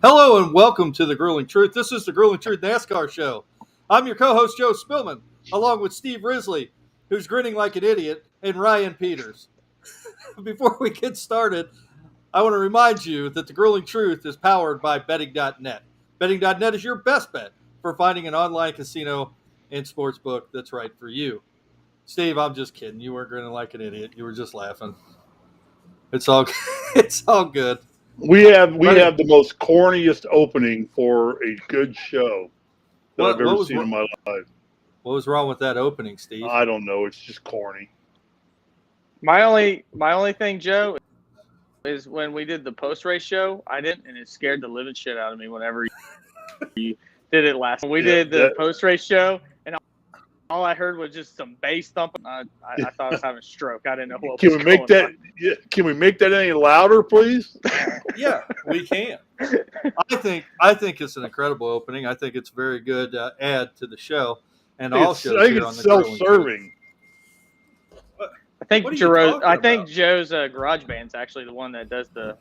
Hello and welcome to the Grueling Truth. This is the Grueling Truth NASCAR Show. I'm your co-host, Joe Spilman, along with Steve Risley, who's grinning like an idiot, and Ryan Peters. Before we get started, I want to remind you that the Grueling Truth is powered by betting.net. Betting.net is your best bet for finding an online casino and sportsbook that's right for you. Steve, I'm just kidding. You weren't grinning like an idiot. You were just laughing. It's all it's all good. We have Right. the most corniest opening for a good show that I've ever seen in my life. What was wrong with that opening, Steve? I don't know. It's just corny. My only thing, Joe, is when we did the post race show, I didn't, and it scared the living shit out of me whenever you did it last. When we did the post race show, and all I heard was just some bass thumping. I thought I was having a stroke. I didn't know what was going on. Can we make that any louder, please? Yeah, we can. I think it's an incredible opening. I think it's a very good add to the show, and all shows here on the self-serving. I think Joe's garage band's actually the one that does the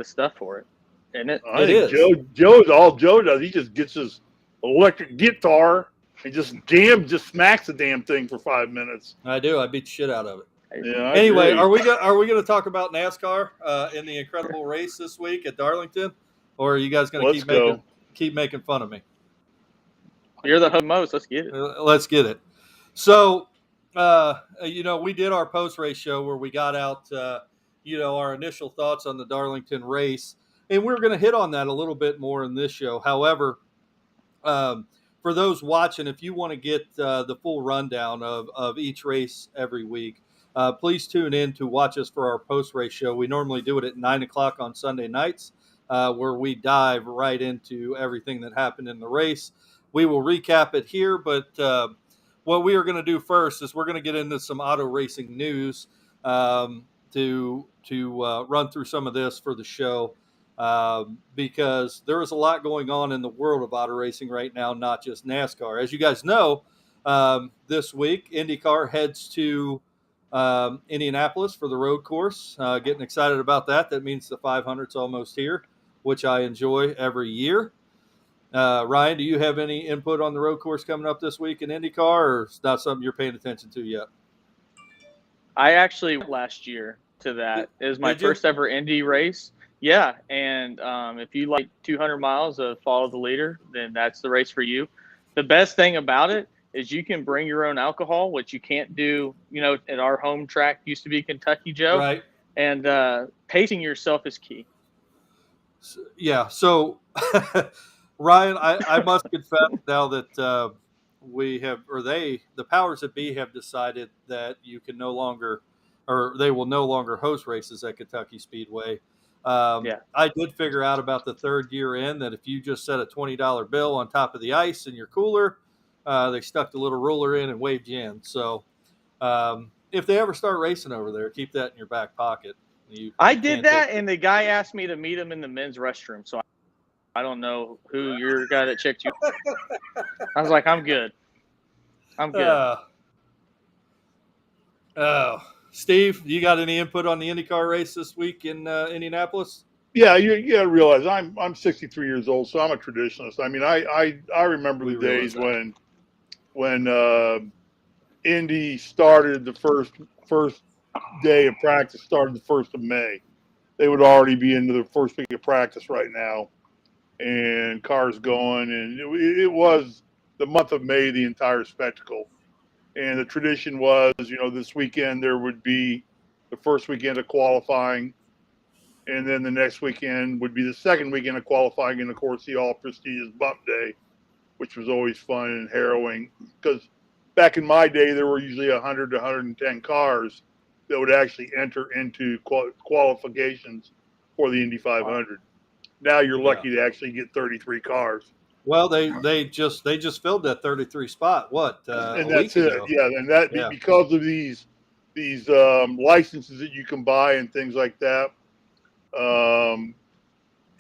stuff for it, isn't it? I think Joe does. He just gets his electric guitar and just smacks the damn thing for 5 minutes. I do. I beat the shit out of it. Yeah. Anyway, are we going to talk about NASCAR in the incredible race this week at Darlington, or are you guys going to keep making fun of me? You're the host. Let's get it. Let's get it. So, we did our post-race show where we got out, our initial thoughts on the Darlington race, and we're going to hit on that a little bit more in this show. However, for those watching, if you want to get the full rundown of each race every week, please tune in to watch us for our post-race show. We normally do it at 9 o'clock on Sunday nights, where we dive right into everything that happened in the race. We will recap it here, but what we are going to do first is we're going to get into some auto racing news to run through some of this for the show. Because there is a lot going on in the world of auto racing right now, not just NASCAR. As you guys know, this week, IndyCar heads to Indianapolis for the road course. Getting excited about that. That means the 500's almost here, which I enjoy every year. Ryan, do you have any input on the road course coming up this week in IndyCar, or it's not something you're paying attention to yet? I actually went last year to that. It was my first ever Indy race. Yeah, and if you like 200 miles of follow the leader, then that's the race for you. The best thing about it is you can bring your own alcohol, which you can't do, at our home track used to be Kentucky, Joe. Right. And pacing yourself is key. Yeah, so Ryan, I must confess now that the powers that be have decided that you can no longer, or they will no longer host races at Kentucky Speedway. I did figure out about the third year in that if you just set a $20 bill on top of the ice in your cooler, they stuck the little ruler in and waved you in. So if they ever start racing over there, keep that in your back pocket. I did that, and the guy asked me to meet him in the men's restroom. So I don't know who your guy that checked you. I was like, I'm good. Steve, you got any input on the IndyCar race this week in Indianapolis? Yeah, you got to realize I'm 63 years old, so I'm a traditionalist. I mean, I remember the days when Indy started the first day of practice started the 1st of May. They would already be into the first week of practice right now, and cars going, and it was the month of May, the entire spectacle. And the tradition was, this weekend there would be the first weekend of qualifying, and then the next weekend would be the second weekend of qualifying, and of course the all-prestigious bump day, which was always fun and harrowing. Because back in my day, there were usually 100 to 110 cars that would actually enter into qualifications for the Indy 500. Now you're lucky to actually get 33 cars. Well, they just filled that 33 spot. And that's it. Yeah, and because of these licenses that you can buy and things like that,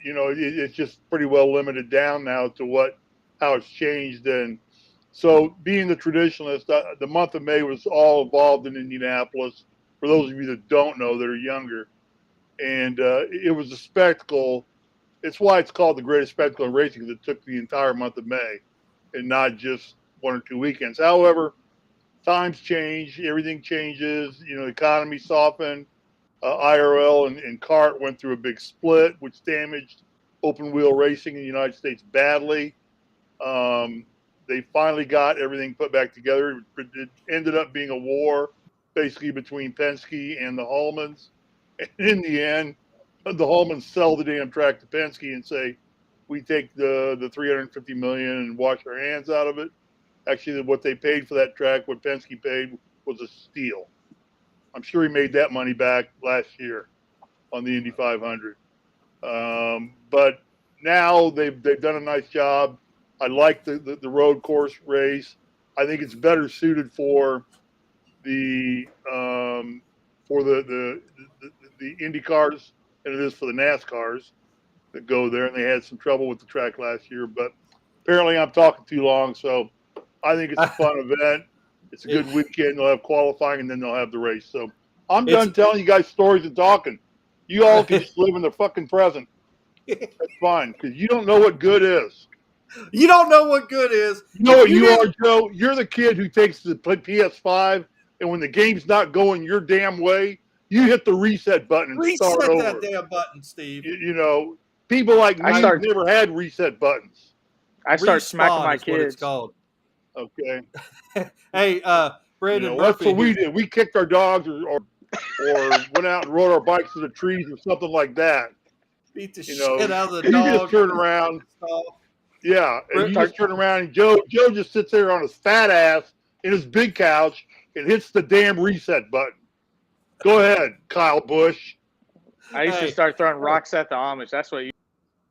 it's just pretty well limited down now to how it's changed. And so, being the traditionalist, the month of May was all involved in Indianapolis. For ththose of you that don't know, that are younger, and it was a spectacle. It's why it's called the greatest spectacle in racing, because it took the entire month of May and not just 1 or 2 weekends. However, times change, everything changes. You know, the economy softened. IRL and CART went through a big split, which damaged open wheel racing in the United States badly. They finally got everything put back together. It ended up being a war, basically, between Penske and the Hallmans. And in the end, the Hallmans sell the damn track to Penske and say, we take the $350 million and wash our hands out of it. Actually, what they paid for that track, what Penske paid, was a steal. I'm sure he made that money back last year on the Indy 500. But now they've done a nice job. I like the road course race. I think it's better suited for the Indy cars than it is for the NASCARs that go there. And they had some trouble with the track last year. But apparently I'm talking too long, so I think it's a fun event. It's a good weekend. They'll have qualifying, and then they'll have the race. So I'm done telling you guys stories and talking. You all can just live in the fucking present. That's fine, because you don't know what good is. You don't know what good is. You know what you are, Joe? You're the kid who takes the PS5, and when the game's not going your damn way, you hit the reset button and start over. Reset that damn button, Steve. You know, people like me never had reset buttons. I start smacking my kids. What it's called. Okay. Hey, Brandon Murphy. That's what we did. We kicked our dogs or went out and rode our bikes to the trees or something like that. Beat the shit out of the dog. You just turn around. Yeah, and you just turn around and Joe just sits there on his fat ass in his big couch and hits the damn reset button. Go ahead, Kyle Busch. I used to start throwing rocks at the Amish. That's what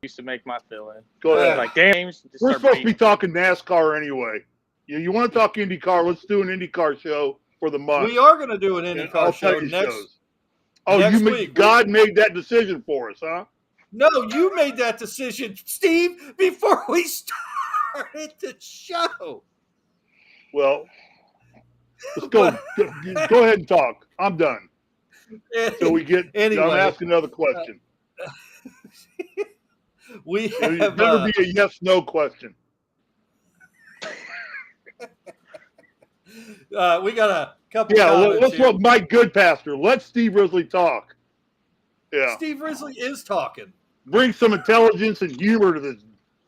used to make my feeling. Go ahead. Like, damn. We're supposed to be talking NASCAR anyway. You want to talk IndyCar? Let's do an IndyCar show for the month. We are going to do an IndyCar show next week. God made that decision for us, huh? No, you made that decision, Steve, before we started the show. Well, let's go. Go ahead and talk. I'm done. So we get. Anyway, I'm asking another question. We have. It better be a yes/no question. We got a couple. Yeah, let's let Mike Goodpaster. Let Steve Risley talk. Yeah, Steve Risley is talking. Bring some intelligence and humor to this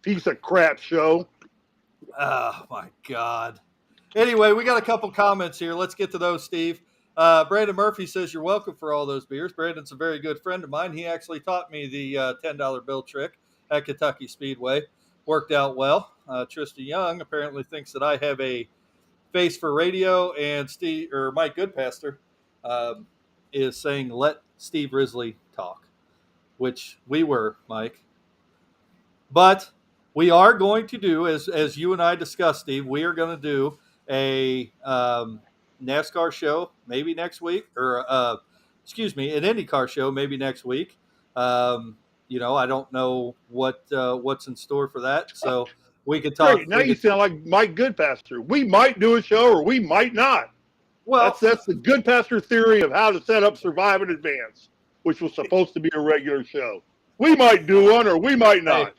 piece of crap show. Oh my God. Anyway, we got a couple comments here. Let's get to those, Steve. Brandon Murphy says you're welcome for all those beers. Brandon's a very good friend of mine. He actually taught me the $10 bill trick at Kentucky Speedway. Worked out well. Tristan Young apparently thinks that I have a face for radio, and Mike Goodpaster is saying let Steve Risley talk, which we were, Mike. But we are going to do, as you and I discussed, Steve, we are going to do a NASCAR show maybe next week, or an IndyCar show maybe next week. I don't know what's in store for that, so we could talk. Great. Now you sound like Mike Goodpaster. We might do a show, or we might not. Well, that's the Goodpaster theory of how to set up Survive in advance, which was supposed to be a regular show. We might do one, or we might not. Hey,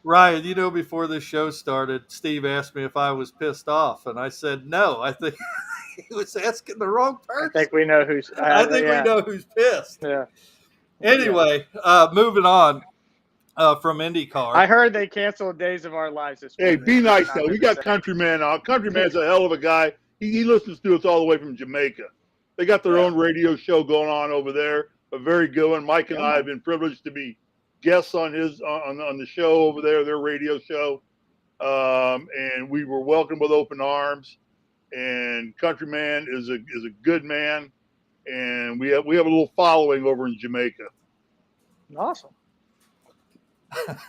Ryan, before this show started, Steve asked me if I was pissed off, and I said no. I think he was asking the wrong person. I think we know who's. We know who's pissed. Yeah. Anyway, moving on from IndyCar. I heard they canceled Days of Our Lives this week. Hey, be nice though. We got Countryman on. Countryman's a hell of a guy. He listens to us all the way from Jamaica. They got their own radio show going on over there. A very good one. Mike and I have been privileged to be guests on the show over there, their radio show, and we were welcomed with open arms. And Countryman is a good man, and we have a little following over in Jamaica. Awesome.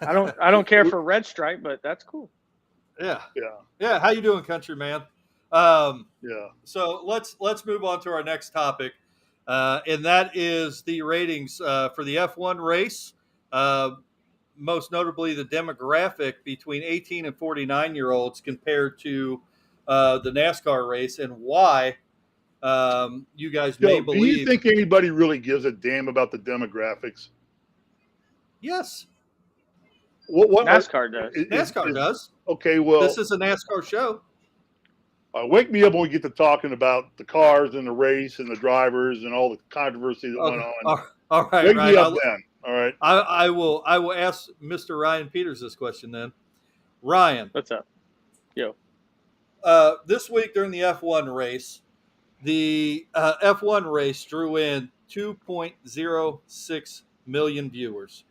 I don't care for Red Stripe, but that's cool. Yeah. How you doing, Countryman? So let's move on to our next topic, and that is the ratings for the F1 race. Most notably, the demographic between 18 and 49-year-olds compared to the NASCAR race, and why you guys may believe. Do you think anybody really gives a damn about the demographics? Yes. What NASCAR does. NASCAR does. Okay, well, this is a NASCAR show. Wake me up when we get to talking about the cars and the race and the drivers and all the controversy that went on. All right, Wake Ryan. me up then. All right. I will ask Mr. Ryan Peters this question then. Ryan, what's up? Yo. This week during the F1 race, the F1 race drew in 2.06 million viewers,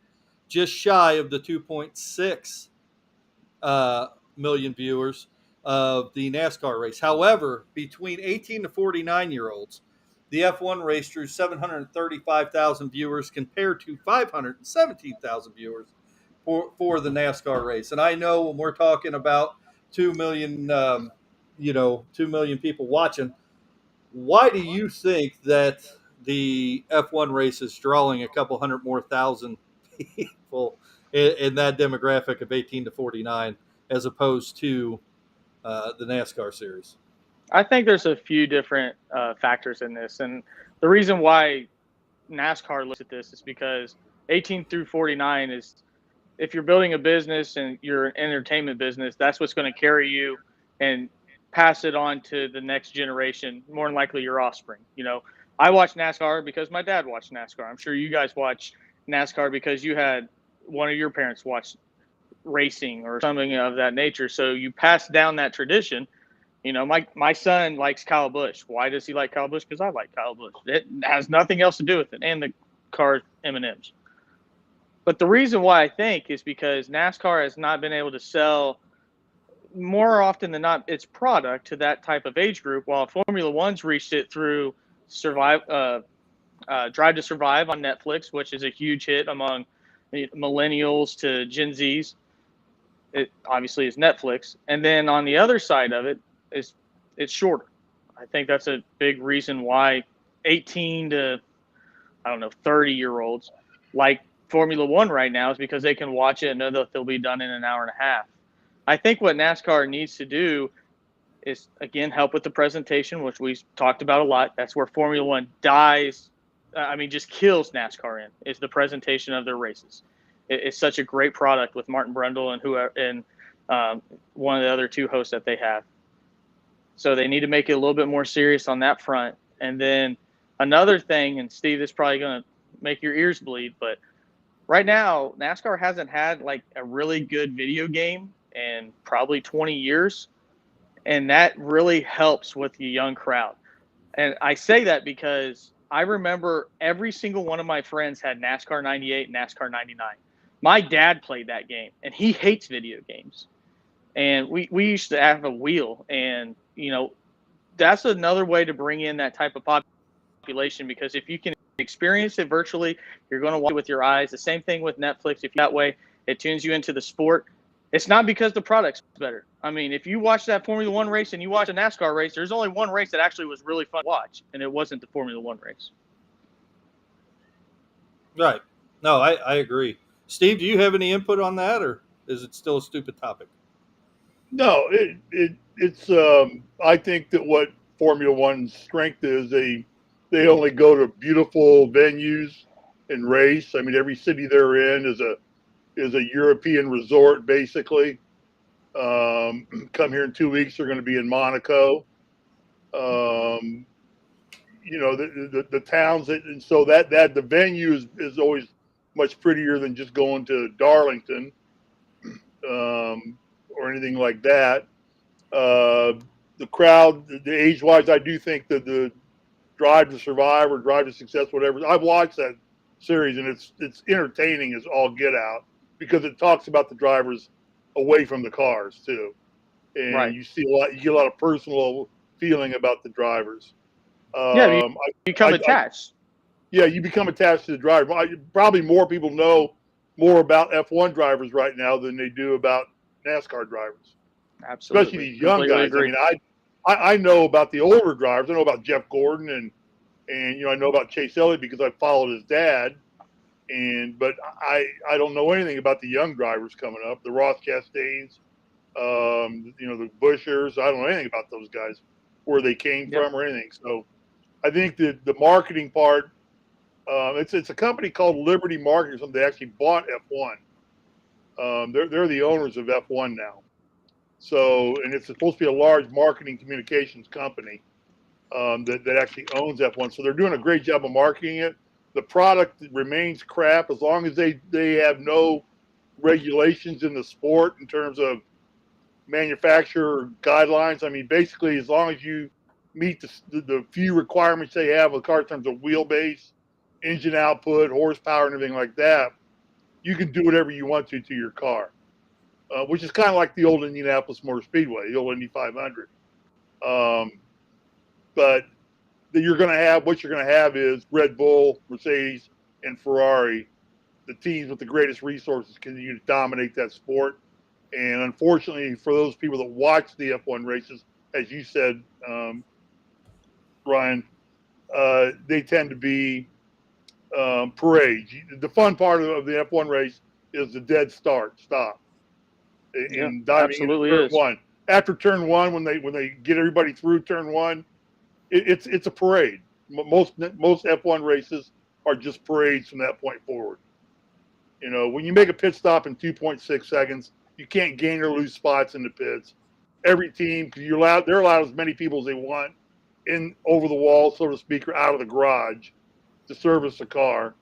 just shy of the 2.6 million viewers of the NASCAR race. However, between 18 to 49-year-olds, the F1 race drew 735,000 viewers compared to 517,000 viewers for the NASCAR race. And I know when we're talking about 2 million, 2 million people watching, why do you think that the F1 race is drawing a couple hundred more thousand people in that demographic of 18 to 49 as opposed to the NASCAR series? I think there's a few different factors in this. And the reason why NASCAR looks at this is because 18 through 49 is, if you're building a business and you're an entertainment business, that's what's going to carry you and pass it on to the next generation, more than likely your offspring. I watch NASCAR because my dad watched NASCAR. I'm sure you guys watch NASCAR because you had one of your parents watch racing or something of that nature. So you pass down that tradition. My son likes Kyle Busch. Why does he like Kyle Busch? Because I like Kyle Busch. It has nothing else to do with it, and the car M&Ms. But the reason why I think is because NASCAR has not been able to sell more often than not its product to that type of age group, while Formula One's reached it through Drive to Survive on Netflix, which is a huge hit among millennials to Gen Zs. It obviously is Netflix. And then on the other side of it is it's shorter. I think that's a big reason why 18 to 30-year-olds like Formula One right now, is because they can watch it and know that they'll be done in an hour and a half. I think what NASCAR needs to do is, again, help with the presentation, which we've talked about a lot. That's where Formula One dies. Just kills NASCAR is the presentation of their races. It's such a great product with Martin Brundle and one of the other two hosts that they have. So they need to make it a little bit more serious on that front. And then another thing, and Steve, this is probably going to make your ears bleed, but right now NASCAR hasn't had like a really good video game in probably 20 years. And that really helps with the young crowd. And I say that because I remember every single one of my friends had NASCAR 98, NASCAR 99. My dad played that game, and he hates video games. And we used to have a wheel, and, that's another way to bring in that type of population, because if you can experience it virtually, you're going to watch it with your eyes. The same thing with Netflix. If that way, it tunes you into the sport. It's not because the product's better. If you watch that Formula One race and you watch a NASCAR race, there's only one race that actually was really fun to watch, and it wasn't the Formula One race. Right. No, I agree. Steve, do you have any input on that, or is it still a stupid topic? No, it's. I think that what Formula One's strength is, they only go to beautiful venues and race. Every city they're in is a European resort, basically. Come here in 2 weeks, they're going to be in Monaco. The towns, and so that the venue is always much prettier than just going to Darlington or anything like that. The crowd, the age-wise, I do think that the Drive to Survive or Drive to Success, whatever, I've watched that series, and it's entertaining as all get out, because it talks about the drivers away from the cars too, and right. you get a lot of personal feeling about the drivers. You become attached. You become attached to the driver. Probably more people know more about F1 drivers right now than they do about NASCAR drivers. Absolutely. Especially these young guys. Agree. I know about the older drivers. I know about Jeff Gordon and I know about Chase Elliott because I followed his dad. But I don't know anything about the young drivers coming up, the Ross Chastains, the Buschers. I don't know anything about those guys, where they came from or anything. So I think that the marketing part, it's a company called Liberty Marketing or something. They actually bought F1. They're the owners of F1 now. So, and it's supposed to be a large marketing communications company that actually owns F1. So they're doing a great job of marketing it. The product remains crap as long as they have no regulations in the sport in terms of manufacturer guidelines. I mean, basically, as long as you meet the few requirements they have with car in terms of wheelbase, engine output, horsepower, and everything like that, you can do whatever you want to your car, which is kind of like the old Indianapolis Motor Speedway, the old Indy 500. But what you're going to have is Red Bull, Mercedes, and Ferrari, the teams with the greatest resources, continue to dominate that sport. And unfortunately, for those people that watch the F1 races, as you said, Ryan, they tend to be parades. The fun part of the F1 race is the dead stop, and diving absolutely into turn is. one. After turn one, when they get everybody through turn one, it's a parade. Most F1 races are just parades from that point forward. You know, when you make a pit stop in 2.6 seconds, you can't gain or lose spots in the pits. Every team, because they're allowed as many people as they want in over the wall, so to speak, or out of the garage to service the car.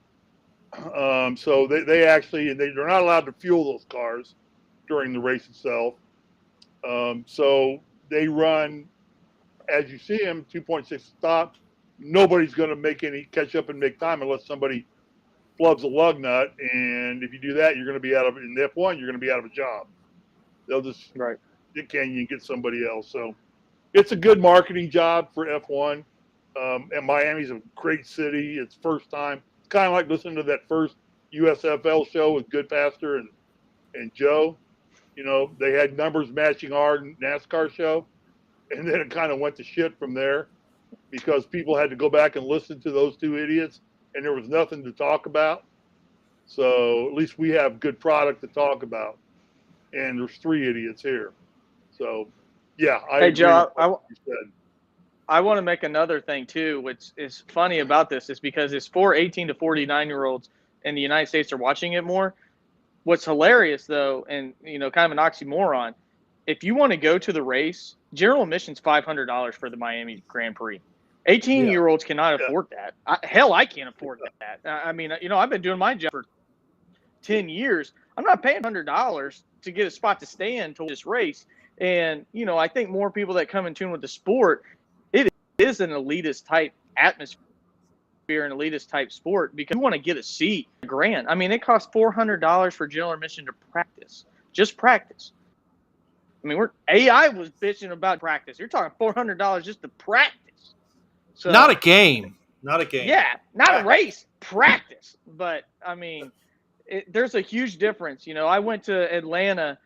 So they're not allowed to fuel those cars during the race itself. So they run, as you see them, 2.6 stop. Nobody's going to catch up and make time unless somebody flubs a lug nut. And if you do that, you're going to be in the F1, you're going to be out of a job. They'll just dick you and get somebody else. So it's a good marketing job for F1. And Miami's a great city. It's first time. It's kind of like listening to that first USFL show with Goodpaster and Joe. You know, they had numbers matching our NASCAR show. And then it kind of went to shit from there because people had to go back and listen to those two idiots, and there was nothing to talk about. So at least we have good product to talk about. And there's three idiots here. So, yeah, I agree Joe, with what you said. I want to make another thing, too, which is funny about this, is because it's for 18 to 49-year-olds in the United States are watching it more. What's hilarious, though, and, you know, kind of an oxymoron, if you want to go to the race, general admission's $500 for the Miami Grand Prix. 18-year-olds cannot afford that. I can't afford that. I mean, you know, I've been doing my job for 10 years. I'm not paying $100 to get a spot to stay in to this race. And, you know, I think more people that come in tune with the sport, it is an elitist type atmosphere, an elitist type sport, because you want to get a seat, $1,000. I mean, it costs $400 for general admission to practice, just practice. I mean, AI was bitching about practice. You're talking $400 just to practice. So, not a game. Yeah, not a race, practice. But I mean, there's a huge difference. You know, I went to Atlanta,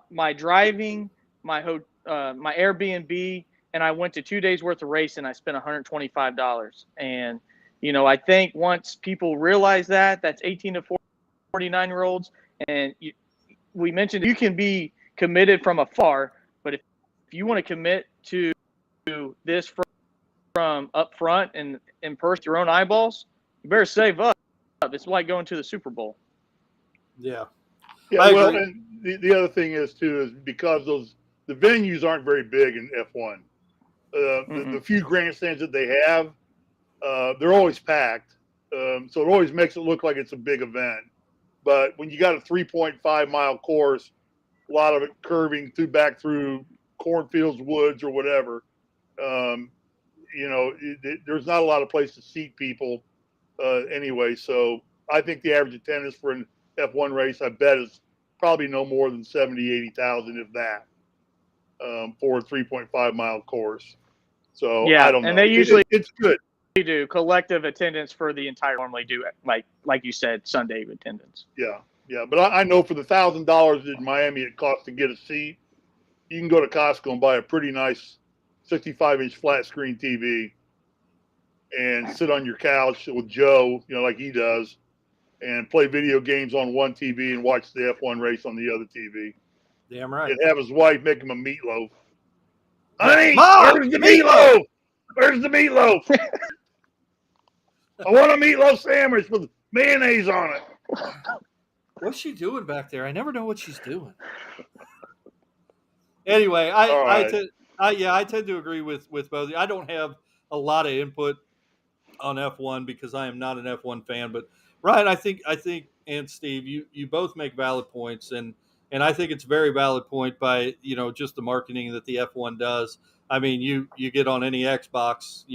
my driving, my Airbnb, and I went to 2 days worth of race, and I spent $125. And you know, I think once people realize that's 18 to 49-year-olds, and we mentioned you can be committed from afar, but if you want to commit to this from up front and in person, your own eyeballs, you better save up. It's like going to the Super Bowl. Yeah. Well, and the other thing is too is because the venues aren't very big in F1. The few grandstands that they have, they're always packed. So it always makes it look like it's a big event. But when you got a 3.5-mile course, a lot of it curving back through cornfields, woods, or whatever, you know, there's not a lot of place to seat people anyway. So I think the average attendance for an F1 race, I bet, is probably no more than 70, 80,000, if that, for a 3.5-mile course. So I don't know. And they usually it's good. They do collective attendance for the entire. Normally do like you said, Sunday attendance. Yeah, but I know for the $1,000 in Miami it costs to get a seat, you can go to Costco and buy a pretty nice 65-inch flat screen TV and sit on your couch with Joe, you know, like he does, and play video games on one TV and watch the F1 race on the other TV. Damn right. And have his wife make him a meatloaf. Honey, where's the meatloaf? Where's the meatloaf? I want a meatloaf sandwich with mayonnaise on it. What's she doing back there? I never know what she's doing. Anyway, I tend to agree with both. I don't have a lot of input on F1 because I am not an F1 fan. But Ryan, I think, and Steve, you both make valid points, and I think it's a very valid point by just the marketing that the F1 does. I mean, you get on any Xbox,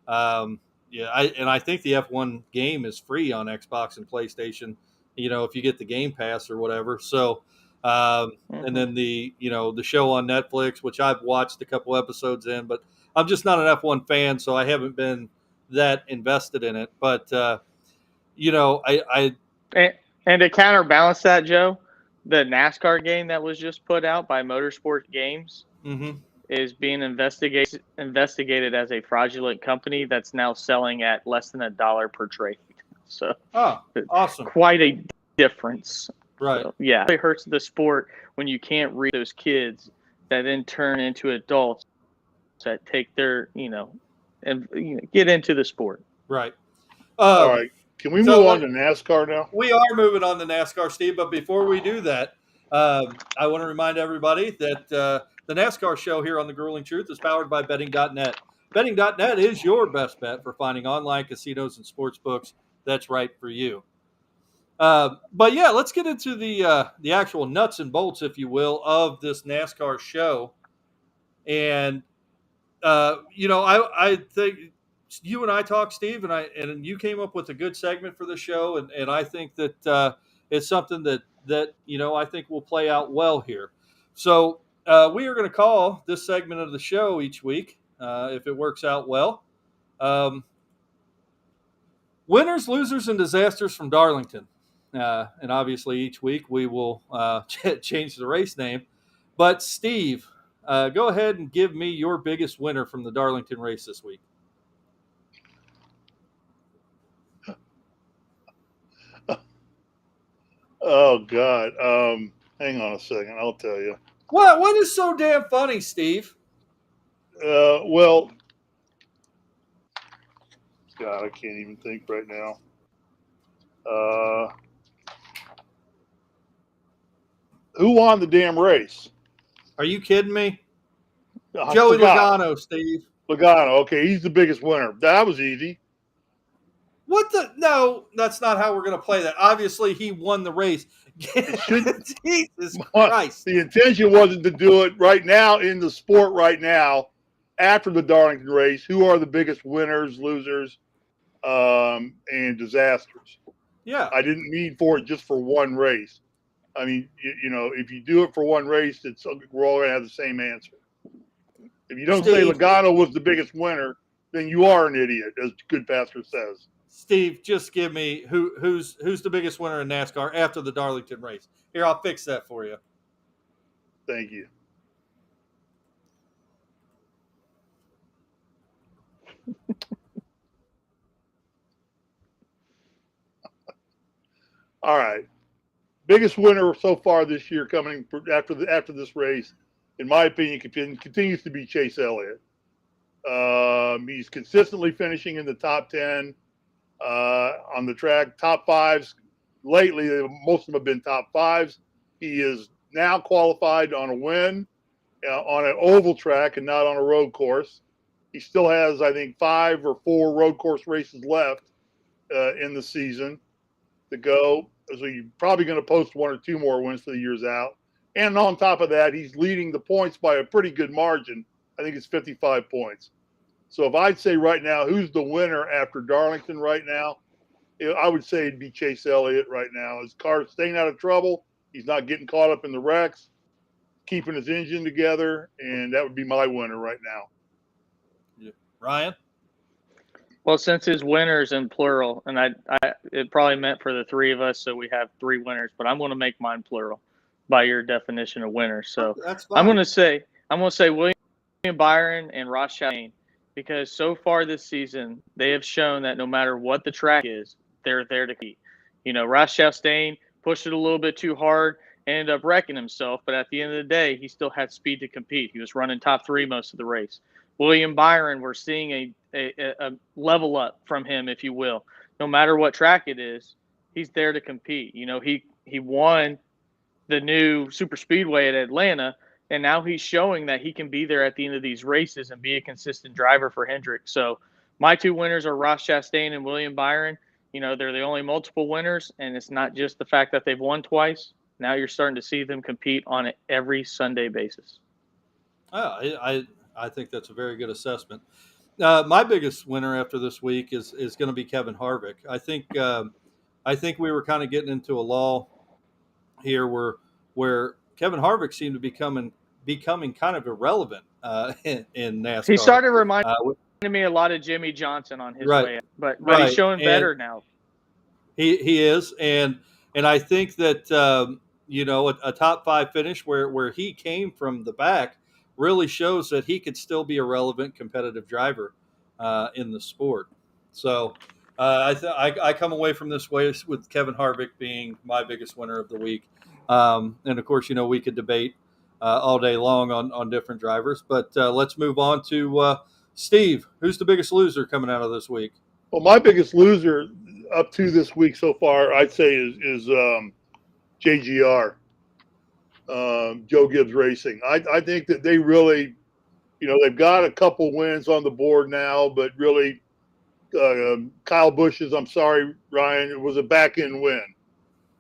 I think the F1 game is free on Xbox and PlayStation. If you get the Game Pass or whatever. So. And then the show on Netflix, which I've watched a couple episodes in, but I'm just not an F1 fan, so I haven't been that invested in it. But I and to counterbalance that, Joe, the NASCAR game that was just put out by Motorsport Games is being investigated as a fraudulent company that's now selling at less than $1 per trade. So, awesome, quite a difference. Right. So, yeah, it hurts the sport when you can't read those kids that then turn into adults that take their, get into the sport. Right. All right. Can we move on to NASCAR now? We are moving on to NASCAR, Steve. But before we do that, I want to remind everybody that the NASCAR show here on the Grueling Truth is powered by betting.net. Betting.net is your best bet for finding online casinos and sports books that's right for you. But yeah, let's get into the actual nuts and bolts, if you will, of this NASCAR show. And I think you and I talked, Steve, and you came up with a good segment for the show, and I think that it's something that I think will play out well here. So we are going to call this segment of the show each week, if it works out well. Winners, losers, and disasters from Darlington. And obviously each week we will change the race name. But Steve, go ahead and give me your biggest winner from the Darlington race this week. Oh, God. Hang on a second. I'll tell you. What is so damn funny, Steve? Well, God, I can't even think right now. Who won the damn race? Are you kidding me? Joey Logano, Steve. Logano. Okay, he's the biggest winner. That was easy. What the? No, that's not how we're going to play that. Obviously, he won the race. Jesus Christ. The intention wasn't to do it right now in the sport right now after the Darlington race. Who are the biggest winners, losers, and disasters? Yeah. I didn't mean for it just for one race. I mean, if you do it for one race, we're all going to have the same answer. If you don't say Logano was the biggest winner, then you are an idiot, as Goodpasser says. Steve, just give me who's the biggest winner in NASCAR after the Darlington race. Here, I'll fix that for you. Thank you. All right. Biggest winner so far this year coming after this race, in my opinion, continues to be Chase Elliott. He's consistently finishing in the top 10 on the track. Top fives lately, most of them have been top fives. He is now qualified on a win on an oval track and not on a road course. He still has, I think, 5 or 4 road course races left in the season to go. So you're probably going to post 1 or 2 more wins for the years out. And on top of that, he's leading the points by a pretty good margin. I think it's 55 points. So if I'd say right now, who's the winner after Darlington right now, I would say it'd be Chase Elliott right now. His car's staying out of trouble. He's not getting caught up in the wrecks, keeping his engine together, and that would be my winner right now. Yeah. Ryan? Well, since his winners in plural, and I it probably meant for the 3 of us, so we have 3 winners, but I'm going to make mine plural by your definition of winner. So that's fine. I'm going to say William Byron and Ross Chastain, because so far this season they have shown that no matter what the track is, they're there to compete. Ross Chastain pushed it a little bit too hard, ended up wrecking himself, but at the end of the day, he still had speed to compete. He was running top 3 most of the race. William Byron, we're seeing a level up from him, if you will. No matter what track it is, he's there to compete. He won the new super speedway at Atlanta, and now he's showing that he can be there at the end of these races and be a consistent driver for Hendrick. So my two winners are Ross Chastain and William Byron. They're the only multiple winners, and it's not just the fact that they've won twice. Now you're starting to see them compete on an every Sunday basis. I think that's a very good assessment. My biggest winner after this week is going to be Kevin Harvick. I think we were kind of getting into a lull here where Kevin Harvick seemed to becoming kind of irrelevant in NASCAR. He started reminding me a lot of Jimmy Johnson on his way, but he's showing better now. He is, and I think that a top 5 finish where he came from the back really shows that he could still be a relevant competitive driver in the sport. So I come away from this race with Kevin Harvick being my biggest winner of the week. And of course, we could debate all day long on different drivers, but let's move on to Steve. Who's the biggest loser coming out of this week? Well, my biggest loser up to this week so far, I'd say is JGR, Joe Gibbs Racing. I think that they really, they've got a couple wins on the board now, but really Kyle Busch's, I'm sorry, Ryan, it was a back-end win.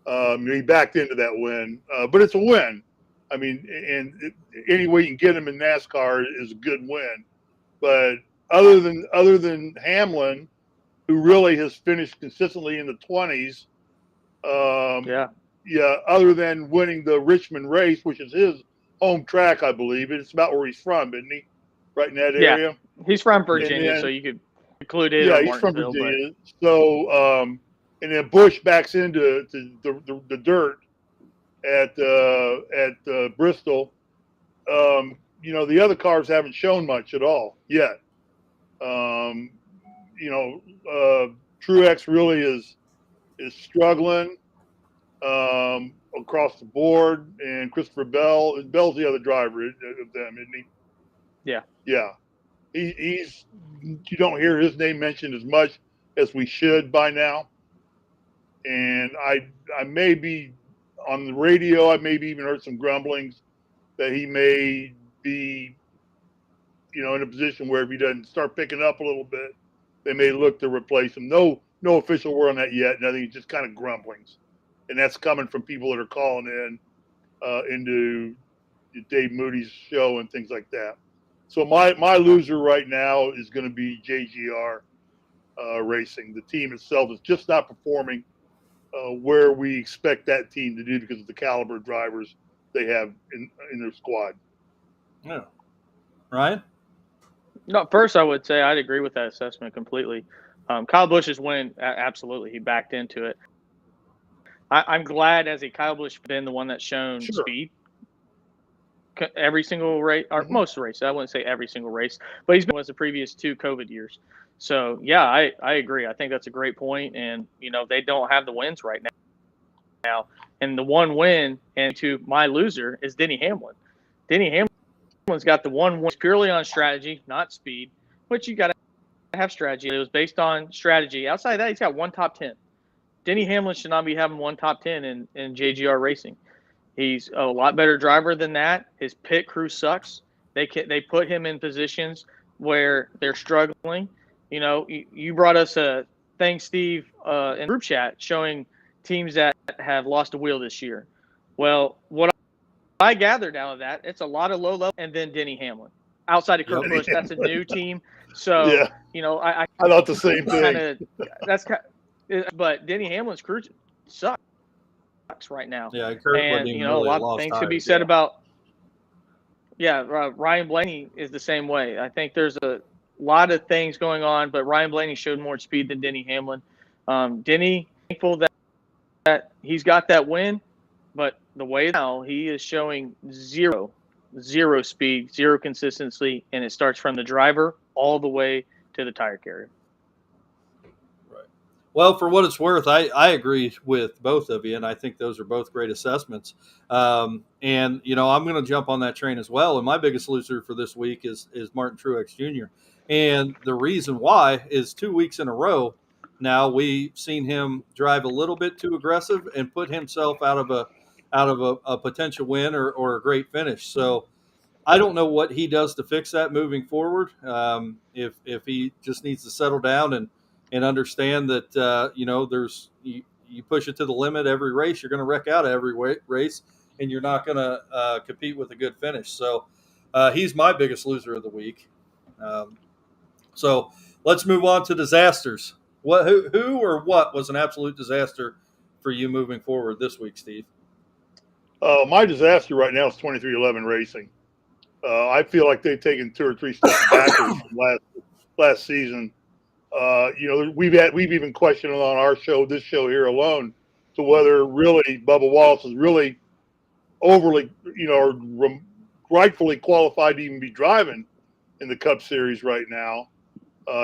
He backed into that win, but it's a win. I mean, and any way you can get him in NASCAR is a good win. But other than Hamlin, who really has finished consistently in the 20s, other than winning the Richmond race, which is his home track, I believe. It's about where he's from, isn't he? Right in that area. He's from Virginia, so you could include it. Yeah, he's from Virginia. But... So, and then Busch backs into the dirt at Bristol. The other cars haven't shown much at all yet. Truex really is struggling across the board, and Christopher Bell's the other driver of them, isn't he? Yeah. Yeah. He's you don't hear his name mentioned as much as we should by now. And I may be on the radio, I maybe even heard some grumblings that he may be, in a position where if he doesn't start picking up a little bit, they may look to replace him. No official word on that yet. Nothing, just kind of grumblings. And that's coming from people that are calling in into Dave Moody's show and things like that. So my loser right now is going to be JGR Racing. The team itself is just not performing where we expect that team to do because of the caliber of drivers they have in their squad. Yeah. Ryan? No, first I would say I'd agree with that assessment completely. Kyle Busch's win, absolutely, he backed into it. I'm glad as a Kyle Busch been the one that's shown speed every single race, or most races. I wouldn't say every single race, but he's been with the previous 2 COVID years. So, yeah, I agree. I think that's a great point. And, they don't have the wins right now. And the one win, and to my loser, is Denny Hamlin. Denny Hamlin's got the one win purely on strategy, not speed, which you got to have strategy. It was based on strategy. Outside of that, he's got 1 top 10. Denny Hamlin should not be having 1 top 10 in JGR Racing. He's a lot better driver than that. His pit crew sucks. They put him in positions where they're struggling. You brought us a thing, Steve, in group chat showing teams that have lost a wheel this year. Well, what I gathered out of that, it's a lot of low level, and then Denny Hamlin. Outside of Kurt Busch, that's a new team. So, I thought the same thing. But Denny Hamlin's crew sucks right now. Yeah, Kurt and a lot of things could be said about. Yeah, Ryan Blaney is the same way. I think there's a lot of things going on, but Ryan Blaney showed more speed than Denny Hamlin. Denny, thankful that he's got that win, but the way now he is showing zero speed, 0 consistency, and it starts from the driver all the way to the tire carrier. Right. Well, for what it's worth, I agree with both of you, and I think those are both great assessments. And, I'm going to jump on that train as well. And my biggest loser for this week is Martin Truex Jr. And the reason why is 2 weeks in a row, now we've seen him drive a little bit too aggressive and put himself out of a potential win or a great finish. So I don't know what he does to fix that moving forward. If he just needs to settle down and understand that there's you push it to the limit every race, you're going to wreck out every race, and you're not going to compete with a good finish. So he's my biggest loser of the week. So let's move on to disasters. Who or what was an absolute disaster for you moving forward this week, Steve? My disaster right now is 2311 Racing. I feel like they've taken 2 or 3 steps backwards from last season. We've even questioned on our show, this show here alone, to whether really Bubba Wallace is really overly, rightfully qualified to even be driving in the Cup Series right now.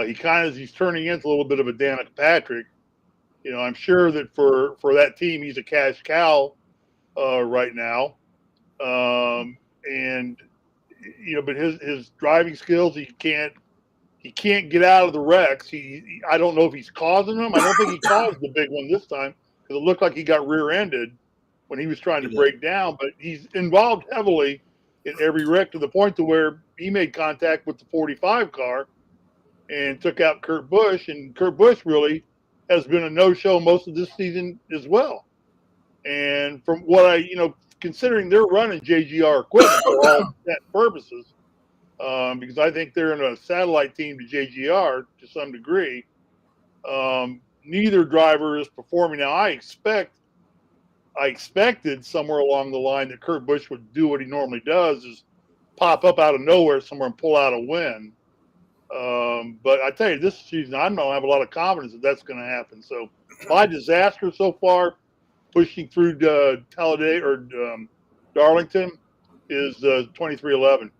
He's turning into a little bit of a Danica Patrick. I'm sure that for that team, he's a cash cow right now. But his driving skills, he can't get out of the wrecks. I don't know if he's causing them. I don't think he caused the big one this time because it looked like he got rear-ended when he was trying to break down. But he's involved heavily in every wreck to the point to where he made contact with the 45 car and took out Kurt Busch. And Kurt Busch really has been a no-show most of this season as well. And from what considering they're running JGR equipment for all that purposes, because I think they're in a satellite team to JGR to some degree. Neither driver is performing. Now, I expected somewhere along the line that Kurt Busch would do what he normally does, is pop up out of nowhere somewhere and pull out a win. But I tell you, this season, I don't have a lot of confidence that that's going to happen. So my disaster so far, pushing through Talladega or Darlington, is 2311.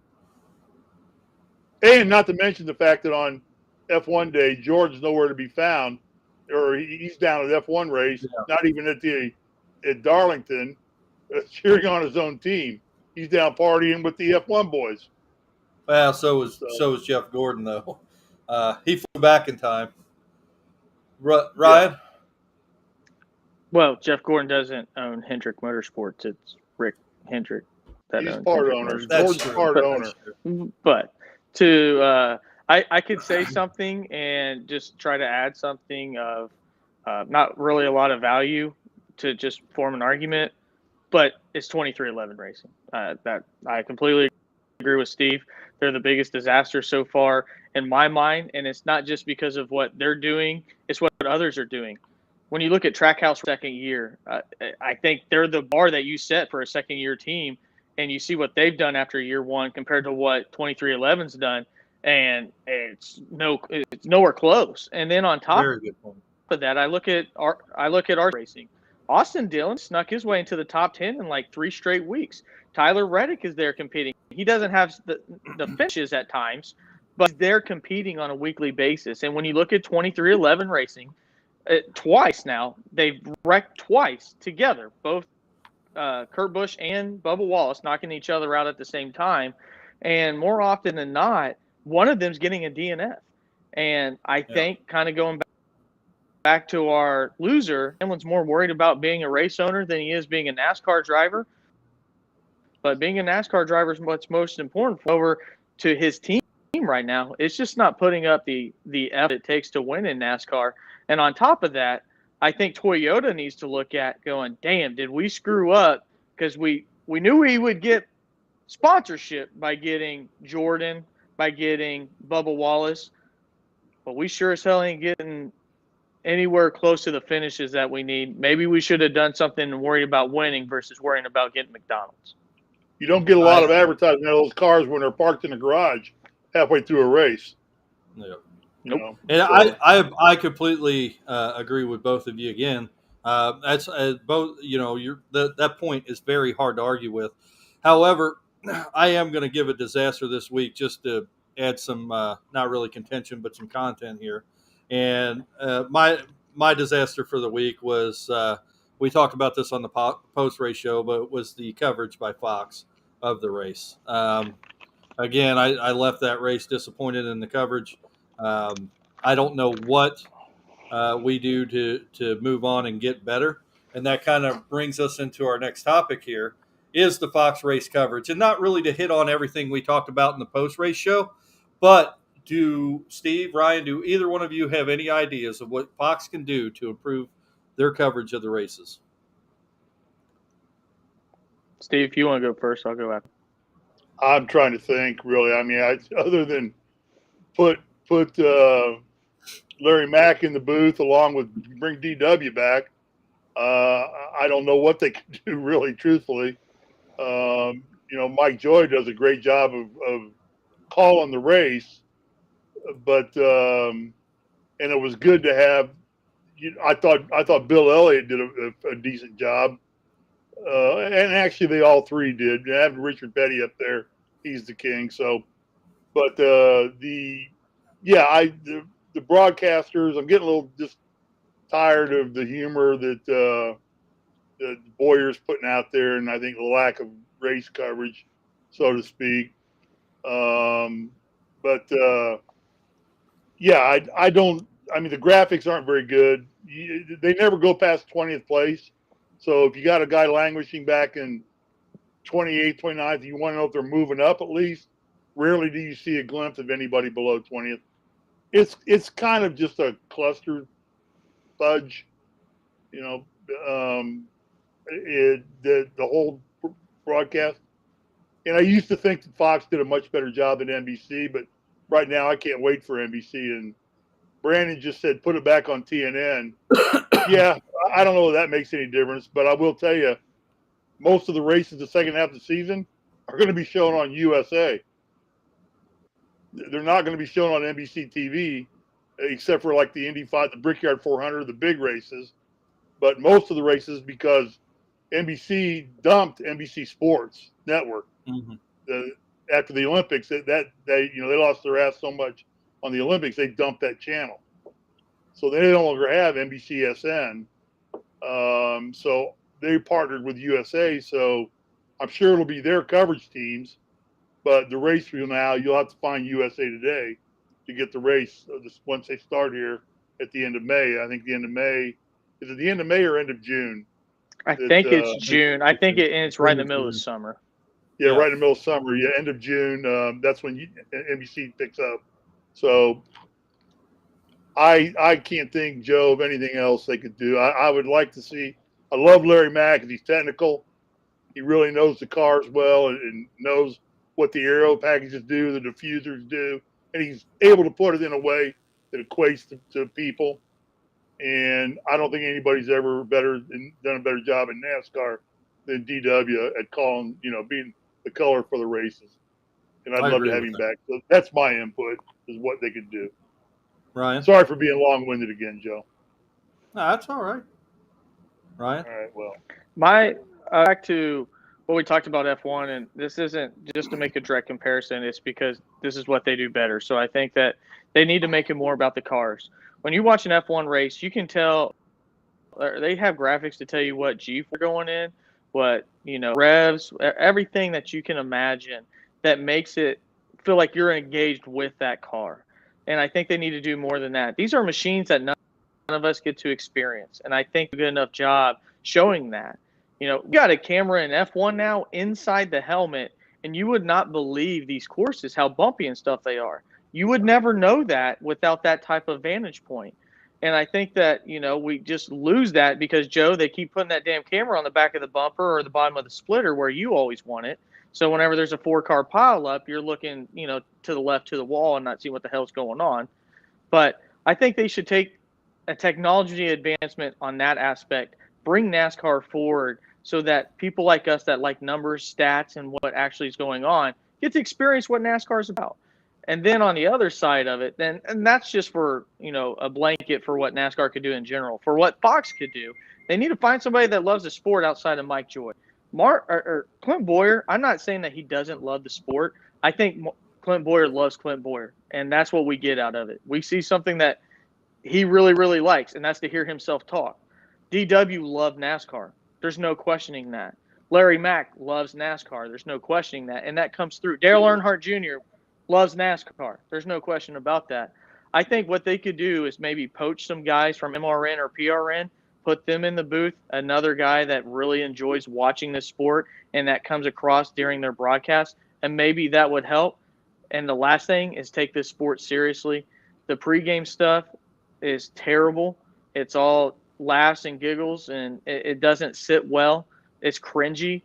And not to mention the fact that on F1 day, George's nowhere to be found, or he's down at F1 race, not even at Darlington, cheering on his own team. He's down partying with the F1 boys. Well, so was Jeff Gordon, though. He flew back in time. Ryan? Yeah. Well, Jeff Gordon doesn't own Hendrick Motorsports. It's Rick Hendrick that owns part Hendrick owner. Motorsports. Gordon's part owner. But I could say something and just try to add something of not really a lot of value to just form an argument, but it's 2311 Racing. That I completely agree with Steve. They're the biggest disaster so far in my mind, and it's not just because of what they're doing, it's what others are doing. When you look at Trackhouse second year, I think they're the bar that you set for a second year team, and you see what they've done after year one compared to what 2311's done, and it's nowhere close. And then on top of that, I look at our racing. Austin Dillon snuck his way into the top 10 in like 3 straight weeks. Tyler Reddick is there competing. He doesn't have the finishes at times, but he's there competing on a weekly basis. And when you look at 2311 Racing, twice now, they've wrecked twice together, both Kurt Busch and Bubba Wallace knocking each other out at the same time. And more often than not, one of them's getting a DNF. And I think kind of going back to our loser, Hamlin's more worried about being a race owner than he is being a NASCAR driver. But being a NASCAR driver is what's most important over to his team right now. It's just not putting up the effort it takes to win in NASCAR. And on top of that, I think Toyota needs to look at going, damn, did we screw up? Because we knew we would get sponsorship by getting Jordan, by getting Bubba Wallace, but we sure as hell ain't getting anywhere close to the finishes that we need. Maybe we should have done something and worried about winning versus worrying about getting McDonald's. You don't get a lot of advertising on those cars when they're parked in the garage halfway through a race. Yeah. Nope. And I completely agree with both of you again. That's both. That point is very hard to argue with. However, I am going to give a disaster this week just to add some not really contention but some content here. And my disaster for the week was we talked about this on the post race show, but it was the coverage by Fox of the race. Again, I left that race disappointed in the coverage. I don't know what we do to move on and get better. And that kind of brings us into our next topic here is the Fox race coverage. And not really to hit on everything we talked about in the post-race show, but do Steve, Ryan, do either one of you have any ideas of what Fox can do to improve their coverage of the races? Steve, if you want to go first, I'll go after. I'm trying to think, really. I mean, other than put Larry Mack in the booth along with bring DW back, I don't know what they can do, really, truthfully. Mike Joy does a great job of calling the race, but and it was good to have. I thought Bill Elliott did a decent job, and actually they all three did. Having Richard Petty up there, he's the king. So, but the broadcasters, I'm getting a little just tired of the humor that Boyer's putting out there, and I think the lack of race coverage, so to speak. I don't. I mean, the graphics aren't very good. They never go past 20th place. So if you got a guy languishing back in 28th, 29th, you want to know if they're moving up at least. Rarely do you see a glimpse of anybody below 20th. It's kind of just a cluster fudge, the whole broadcast. And I used to think that Fox did a much better job than NBC, but right now I can't wait for NBC. And Brandon just said, put it back on TNN. Yeah, I don't know if that makes any difference, but I will tell you, most of the races the second half of the season are going to be shown on USA. They're not going to be shown on NBC TV, except for like the Indy 5, the Brickyard 400, the big races. But most of the races, because NBC dumped NBC Sports Network after the Olympics, they lost their ass so much on the Olympics, they dumped that channel. So they no longer have NBCSN. So they partnered with USA. So I'm sure it'll be their coverage teams. But the race you'll have to find USA Today to get the race once they start here at the end of May. I think the end of May. Is it the end of May or end of June? I think it's June. I think it's right in the middle of summer. Yeah, right in the middle of summer. Yeah, end of June. That's when NBC picks up. So I can't think, Joe, of anything else they could do. I would like to see. I love Larry Mack because he's technical. He really knows the cars well and knows what the aero packages do, the diffusers do, and he's able to put it in a way that equates to people. And I don't think anybody's ever done a better job in NASCAR than DW at calling, being the color for the races. And I'd love to have him back. So that's my input, is what they could do. Ryan? Sorry for being long-winded again, Joe. No, that's all right. Ryan? All right, well. Back to what we talked about F1, and this isn't just to make a direct comparison. It's because this is what they do better. So I think that they need to make it more about the cars. When you watch an F1 race, you can tell they have graphics to tell you what G they're going in, what, revs, everything that you can imagine that makes it feel like you're engaged with that car. And I think they need to do more than that. These are machines that none of us get to experience. And I think a good enough job showing that. We got a camera in F1 now inside the helmet, and you would not believe these courses, how bumpy and stuff they are. You would never know that without that type of vantage point. And I think that, we just lose that because, Joe, they keep putting that damn camera on the back of the bumper or the bottom of the splitter where you always want it. So whenever there's a 4-car pileup, you're looking, to the left to the wall and not seeing what the hell's going on. But I think they should take a technology advancement on that aspect, bring NASCAR forward so that people like us that like numbers, stats, and what actually is going on get to experience what NASCAR is about. And then on the other side of it, and that's just for, a blanket for what NASCAR could do in general. For what Fox could do, they need to find somebody that loves the sport outside of Mike Joy. Clint Boyer, I'm not saying that he doesn't love the sport. I think Clint Boyer loves Clint Boyer, and that's what we get out of it. We see something that he really, really likes, and that's to hear himself talk. DW loved NASCAR. There's no questioning that. Larry Mack loves NASCAR. There's no questioning that, and that comes through. Dale Earnhardt Jr. loves NASCAR. There's no question about that. I think what they could do is maybe poach some guys from MRN or PRN, put them in the booth, another guy that really enjoys watching the sport and that comes across during their broadcast, and maybe that would help. And the last thing is take this sport seriously. The pregame stuff is terrible. It's all laughs and giggles, and it doesn't sit well. It's cringy.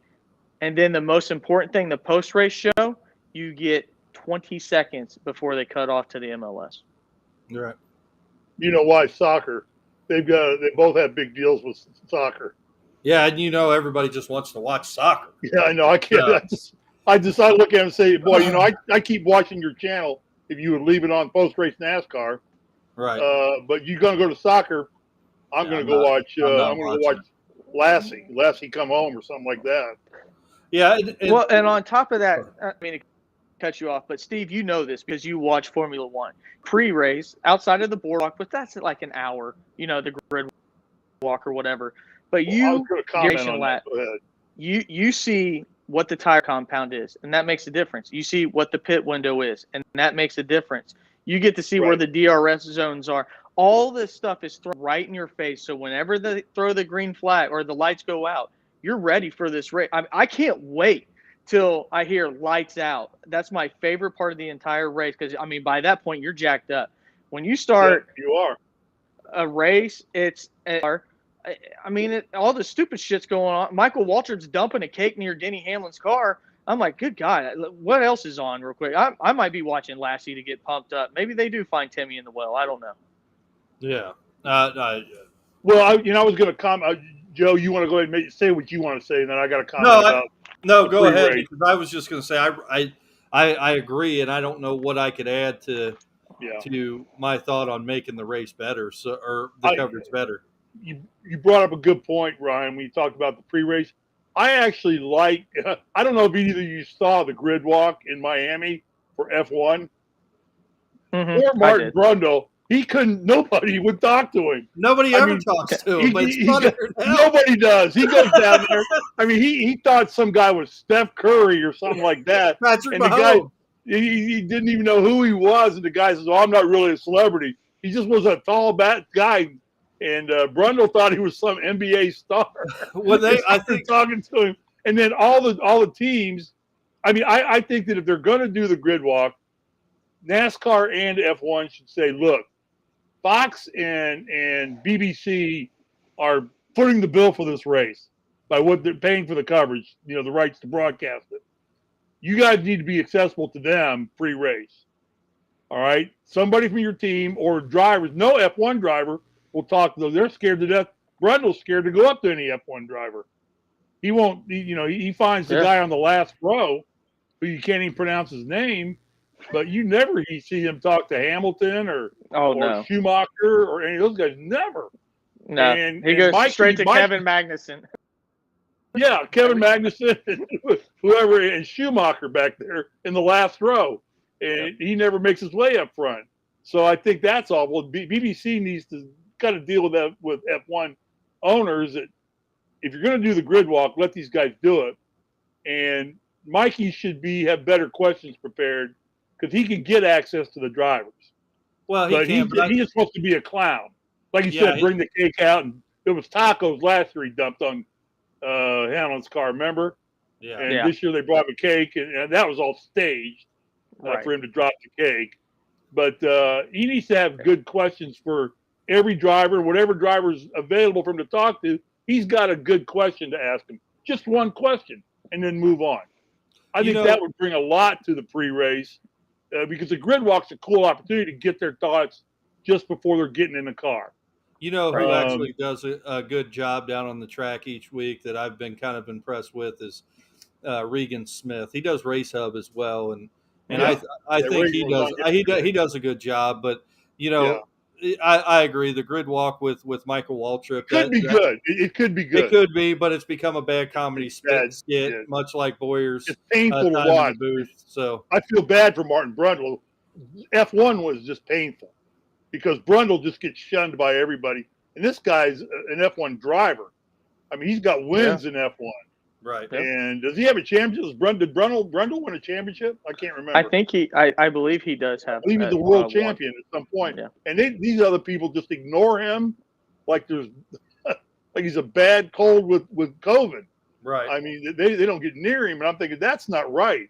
And then the most important thing, the post-race show, you get 20 seconds before they cut off to the MLS. You're right. You know why? Soccer. They both have big deals with soccer. Yeah, and everybody just wants to watch soccer. Yeah, I know. I can't. I look at it and say, boy, I keep watching your channel if you would leave it on post-race NASCAR. Right. But you're going to go to soccer. I'm going to go watch. I'm going to go watch Lassie come home or something like that. Yeah. And on top of that, I mean, to cut you off, but Steve, you know this because you watch Formula One pre-race outside of the boardwalk, but that's like an hour, the grid walk or whatever. But you see what the tire compound is, and that makes a difference. You see what the pit window is, and that makes a difference. You get to see where the DRS zones are. All this stuff is thrown right in your face. So whenever they throw the green flag or the lights go out, you're ready for this race. I can't wait till I hear lights out. That's my favorite part of the entire race because, by that point, you're jacked up. When you start a race, all the stupid shit's going on. Michael Waltrip's dumping a cake near Denny Hamlin's car. I'm like, good God, what else is on real quick? I might be watching Lassie to get pumped up. Maybe they do find Timmy in the well. I don't know. Yeah. Well, I was going to comment. Joe, you want to go ahead and say what you want to say, and then I got a comment about. No, go ahead, because I was just going to say I agree, and I don't know what I could add to my thought on making the race better, or the coverage better. You brought up a good point, Ryan, when you talked about the pre-race. I actually like – I don't know if either of you saw the grid walk in Miami for F1. Mm-hmm. Or Martin Brundle. Nobody would talk to him. Nobody ever talks to him, but it's funny. Nobody does. He goes down there. He thought some guy was Steph Curry or something like that. Patrick and the guy, he didn't even know who he was. And the guy says, I'm not really a celebrity. He just was a tall guy. And Brundle thought he was some NBA star. I think talking to him. And then all the teams, I think that if they're going to do the grid walk, NASCAR and F1 should say, look, Fox and BBC are footing the bill for this race by what they're paying for the coverage, the rights to broadcast it. You guys need to be accessible to them pre-race. All right? Somebody from your team or drivers, no F1 driver will talk to them. They're scared to death. Brundle's scared to go up to any F1 driver. He won't, he finds the guy on the last row who you can't even pronounce his name. But you never see him talk to Hamilton or Schumacher or any of those guys. Never. No, he goes straight to Kevin Magnussen. Yeah, Kevin Magnussen and whoever, and Schumacher back there in the last row. And he never makes his way up front. So I think that's awful. BBC needs to kind of deal with that with F1 owners that if you're going to do the grid walk, let these guys do it. And Mikey should have better questions prepared, because he can get access to the drivers. Well, he's supposed to be a clown. Like he said, bring the cake out. And it was tacos last year he dumped on Hamlin's car, remember? Yeah. And this year they brought him a cake, and that was all staged for him to drop the cake. But he needs to have good questions for every driver, whatever driver's available for him to talk to. He's got a good question to ask him. Just one question, and then move on. I think that would bring a lot to the pre-race. Because the grid walk's a cool opportunity to get their thoughts just before they're getting in the car. Who actually does a good job down on the track each week that I've been kind of impressed with is Regan Smith. He does Race Hub as well, and I think he does a good job. But I agree. The grid walk with Michael Waltrip could be good. It could be good. It could be, but it's become a bad comedy skit, much like Boyer's. It's painful to watch. So I feel bad for Martin Brundle. F1 was just painful because Brundle just gets shunned by everybody, and this guy's an F1 driver. He's got wins in F1. Right. Yep. And does he have a championship? Did Brundle win a championship? I can't remember. I think I believe he does have. I believe he's a world one. champion at some point. Yeah. And these other people just ignore him like there's like he's a bad cold with COVID. Right. I mean, they don't get near him, and I'm thinking that's not right.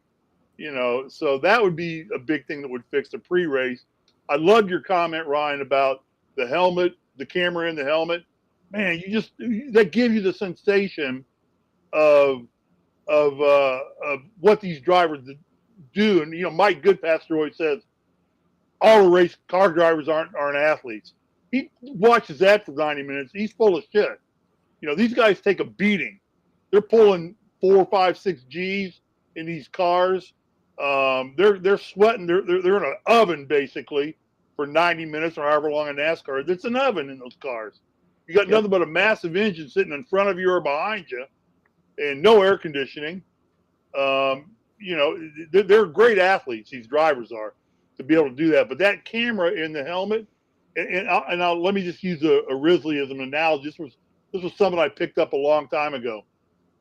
So that would be a big thing that would fix the pre-race. I loved your comment, Ryan, about the helmet, the camera in the helmet. Man, that gives you the sensation of what these drivers do. And Mike Goodpaster always says all the race car drivers aren't athletes. He watches that for 90 minutes. He's full of shit. These guys take a beating. They're pulling 4, 5, 6 G's in these cars. They're sweating. They're in an oven basically for 90 minutes or however long in NASCAR. It's an oven in those cars. You got nothing but a massive engine sitting in front of you or behind you, and no air conditioning. They're great athletes. These drivers are, to be able to do that. But that camera in the helmet, and let me just use a Risley as an analogy. This was something I picked up a long time ago.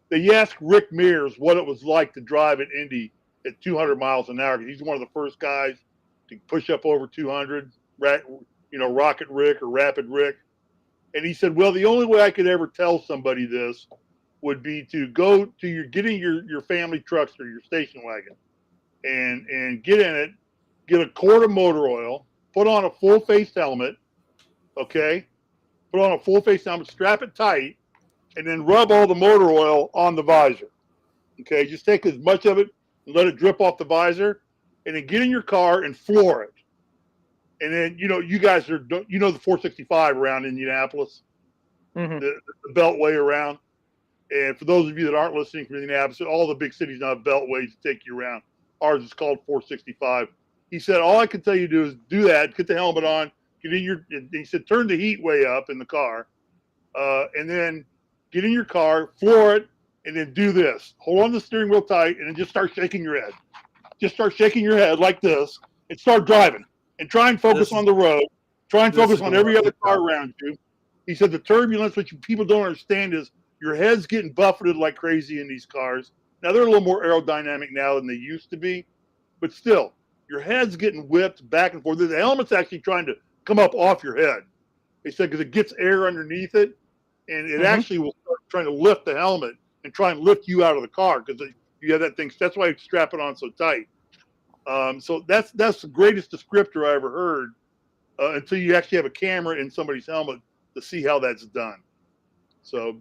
They asked Rick Mears what it was like to drive at Indy at 200 miles an hour. He's one of the first guys to push up over 200, Rocket Rick or Rapid Rick. And he said, well, the only way I could ever tell somebody this would be to go to getting your family trucks or your station wagon and get in it, get a quart of motor oil, put on a full face helmet, okay? Put on a full face helmet, strap it tight, and then rub all the motor oil on the visor. Okay, just take as much of it and let it drip off the visor, and then get in your car and floor it. And then, you guys are, the 465 around Indianapolis, the beltway around. And for those of you that aren't listening from Indianapolis, all the big cities now have beltways to take you around. Ours is called 465. He said, all I can tell you to do is do that, get the helmet on, he said, turn the heat way up in the car, and then get in your car, floor it, and then do this. Hold on to the steering wheel tight, and then just start shaking your head. Just start shaking your head like this, and start driving. And try and focus on the road. Try and focus on every other car around you. He said the turbulence, which people don't understand, is your head's getting buffeted like crazy in these cars. Now, they're a little more aerodynamic now than they used to be, but still, your head's getting whipped back and forth. The helmet's actually trying to come up off your head. They said because it gets air underneath it, and it actually will start trying to lift the helmet and try and lift you out of the car because you have that thing. That's why you strap it on so tight. So that's the greatest descriptor I ever heard until you actually have a camera in somebody's helmet to see how that's done. So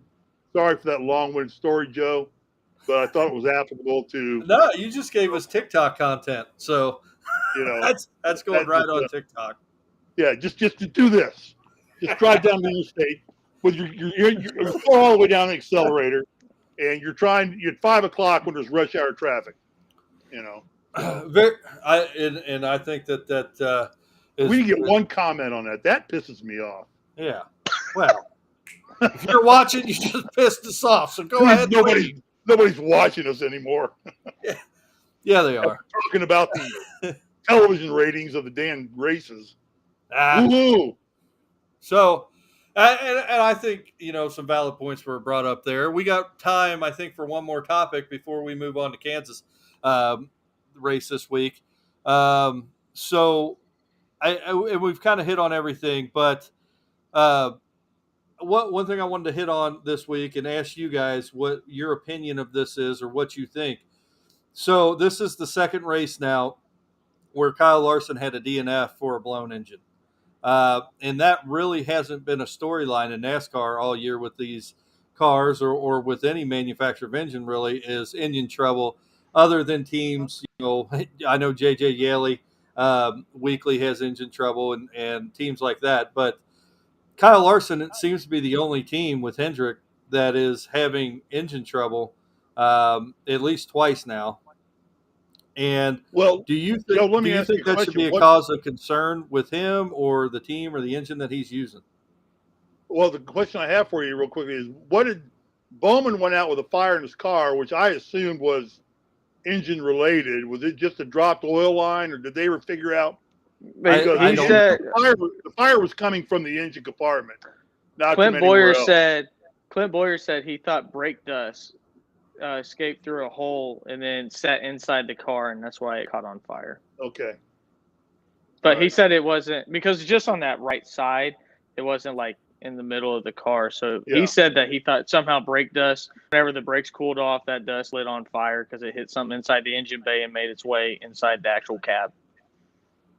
sorry for that long-winded story, Joe, but I thought it was applicable to. No, you just gave us TikTok content, so that's going right on TikTok. Yeah, just to do this. Just drive down the interstate with your all the way down the accelerator, and you're at 5 o'clock when there's rush hour traffic. I think that is, we get one comment on that. That pisses me off. Yeah. Well, if you're watching, you just pissed us off. So go ahead. Nobody's watching us anymore. Yeah, they are. We're talking about the television ratings of the damn races. Woo-hoo. So, and I think some valid points were brought up there. We got time, I think, for one more topic before we move on to Kansas. Race this week. So we've kind of hit on everything, but one thing I wanted to hit on this week and ask you guys what your opinion of this is or what you think. So this is the second race now where Kyle Larson had a DNF for a blown engine. And that really hasn't been a storyline in NASCAR all year with these cars or with any manufacturer of engine really is engine trouble. Other than teams, I know J.J. Yaley weekly has engine trouble and teams like that. But Kyle Larson, it seems to be the only team with Hendrick that is having engine trouble at least twice now. And do you think that should be a cause of concern with him or the team or the engine that he's using? Well, the question I have for you real quickly is Bowman went out with a fire in his car, which I assumed was engine related. Was it just a dropped oil line, or did they ever figure out? Because the fire was coming from the engine compartment. Clint Boyer said he thought brake dust escaped through a hole and then sat inside the car, and that's why it caught on fire. Okay. But he said it wasn't because just on that right side, it wasn't like in the middle of the car. So he said that he thought somehow brake dust, whenever the brakes cooled off, that dust lit on fire because it hit something inside the engine bay and made its way inside the actual cab.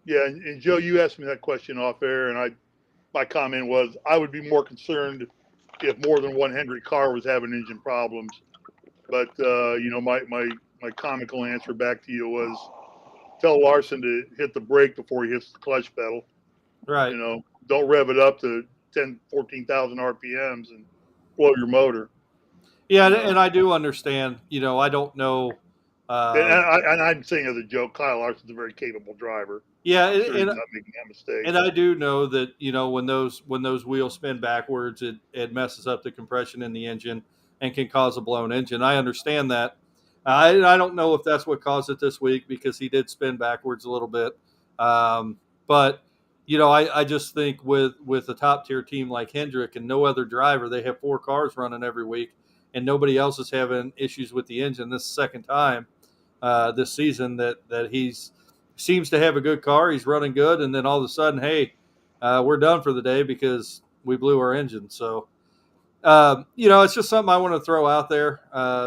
Yeah, and Joe, you asked me that question off air, and my comment was I would be more concerned if more than one Hendrick car was having engine problems. But my comical answer back to you was tell Larson to hit the brake before he hits the clutch pedal. Right. Don't rev it up to 10, 14,000 RPMs and blow your motor. Yeah, and I do understand. I don't know. And I'm saying as a joke, Kyle Larson's a very capable driver. Yeah, I'm sure he's not making that mistake. And I do know that when those wheels spin backwards, it messes up the compression in the engine and can cause a blown engine. I understand that. I don't know if that's what caused it this week because he did spin backwards a little bit. But I just think with a top tier team like Hendrick and no other driver, they have 4 cars running every week, and nobody else is having issues with the engine. This is the second time this season that he's seems to have a good car. He's running good, and then all of a sudden, hey, we're done for the day because we blew our engine. So, it's just something I want to throw out there.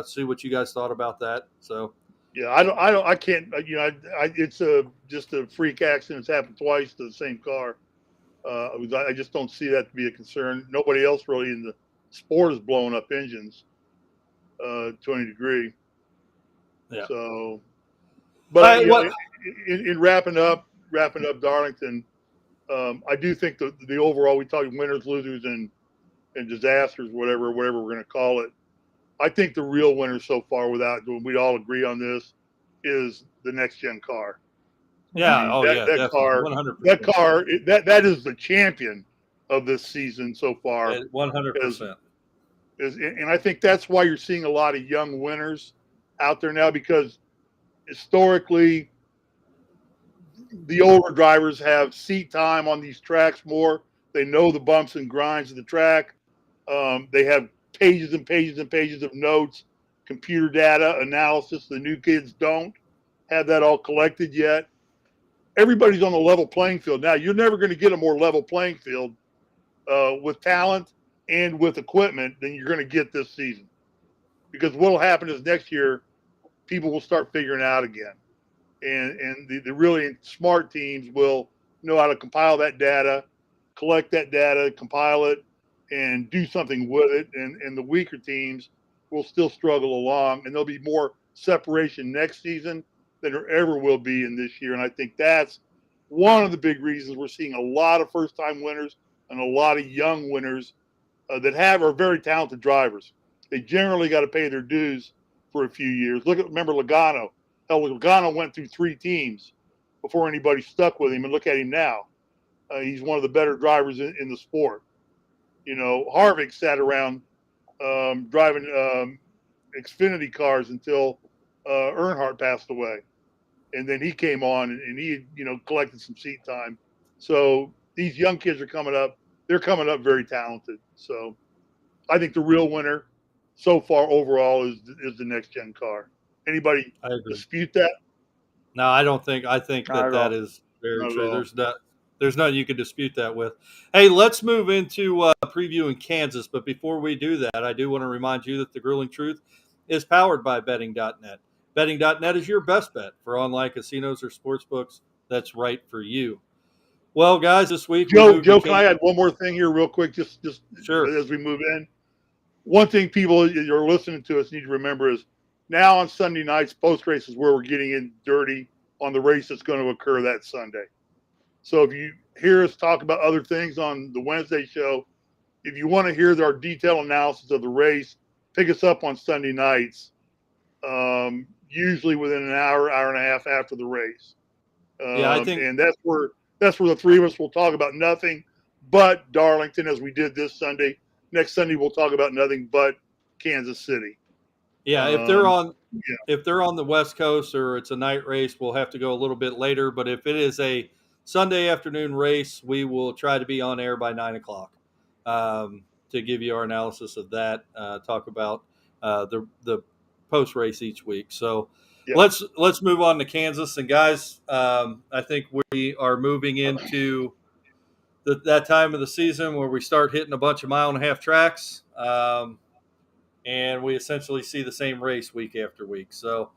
See what you guys thought about that. So, yeah, I can't. It's just a freak accident. It's happened twice to the same car. I just don't see that to be a concern. Nobody else really in the sport is blowing up engines to any degree. Yeah. So, but in wrapping up Darlington, I do think the overall, we talk winners, losers, and disasters, whatever we're going to call it. I think the real winner so far, we all agree on this, is the next gen car. Yeah. That car, 100%. that car, that is the champion of this season so far. 100%. And I think that's why you're seeing a lot of young winners out there now, because historically the older drivers have seat time on these tracks more. They know the bumps and grinds of the track. They have pages and pages and pages of notes, computer data analysis. The new kids don't have that all collected yet. Everybody's on a level playing field now. You're never going to get a more level playing field with talent and with equipment than you're going to get this season, because what will happen is next year people will start figuring out again, and the really smart teams will know how to compile that data, collect that data, compile it, and do something with it. And the weaker teams will still struggle along, and there'll be more separation next season than there ever will be in this year. And I think that's one of the big reasons we're seeing a lot of first-time winners and a lot of young winners that are very talented drivers. They generally got to pay their dues for a few years. Remember Logano. Hell, Logano went through 3 teams before anybody stuck with him, and look at him now. He's one of the better drivers in the sport. Harvick sat around driving Xfinity cars until Earnhardt passed away, and then he came on and he collected some seat time. So these young kids are coming up. They're coming up very talented. So I think the real winner so far overall is the next gen car. Anybody dispute that? No, I don't think. I think that is very true. There's nothing you can dispute that with. Hey, let's move into previewing Kansas. But before we do that, I do want to remind you that the Grueling Truth is powered by betting.net. Betting.net is your best bet for online casinos or sportsbooks that's right for you. Well, guys, this week, Joe, can I add one more thing here real quick, just sure, as we move in? One thing people you're listening to us need to remember is now on Sunday nights, post race is where we're getting in dirty on the race that's going to occur that Sunday. So if you hear us talk about other things on the Wednesday show, if you want to hear our detailed analysis of the race, pick us up on Sunday nights, usually within an hour and a half after the race. I think, and that's where the 3 of us will talk about nothing but Darlington, as we did this Sunday. Next Sunday we'll talk about nothing but Kansas City. Yeah, if they're on the West Coast or it's a night race, we'll have to go a little bit later. But if it is a Sunday afternoon race, we will try to be on air by 9:00 to give you our analysis of that. Talk about the post race each week. So Yeah. let's move on to Kansas. And guys, I think we are moving into that time of the season where we start hitting a bunch of 1.5-mile tracks, and we essentially see the same race week after week. So,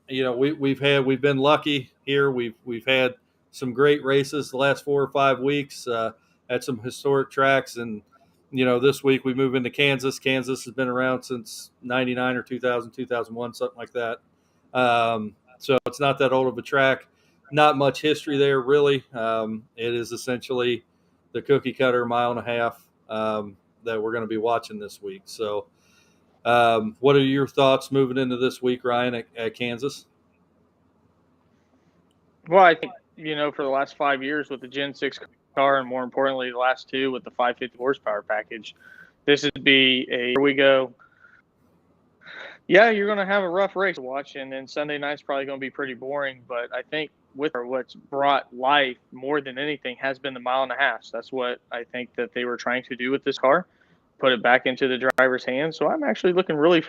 we've been lucky here. We've had some great races the last 4 or 5 weeks at some historic tracks, and this week we move into Kansas. Kansas has been around since '99 or 2000, 2001, something like that. So it's not that old of a track. Not much history there, really. It is essentially the cookie cutter 1.5 miles that we're going to be watching this week. So, what are your thoughts moving into this week, Ryan, at Kansas? Well, I think, for the last 5 years with the Gen 6 car, and more importantly, the last 2 with the 550 horsepower package, this would be here we go. Yeah, you're going to have a rough race to watch, and then Sunday night's probably going to be pretty boring. But I think what's brought life more than anything has been the 1.5 miles. That's what I think that they were trying to do with this car, put it back into the driver's hands. So I'm actually looking really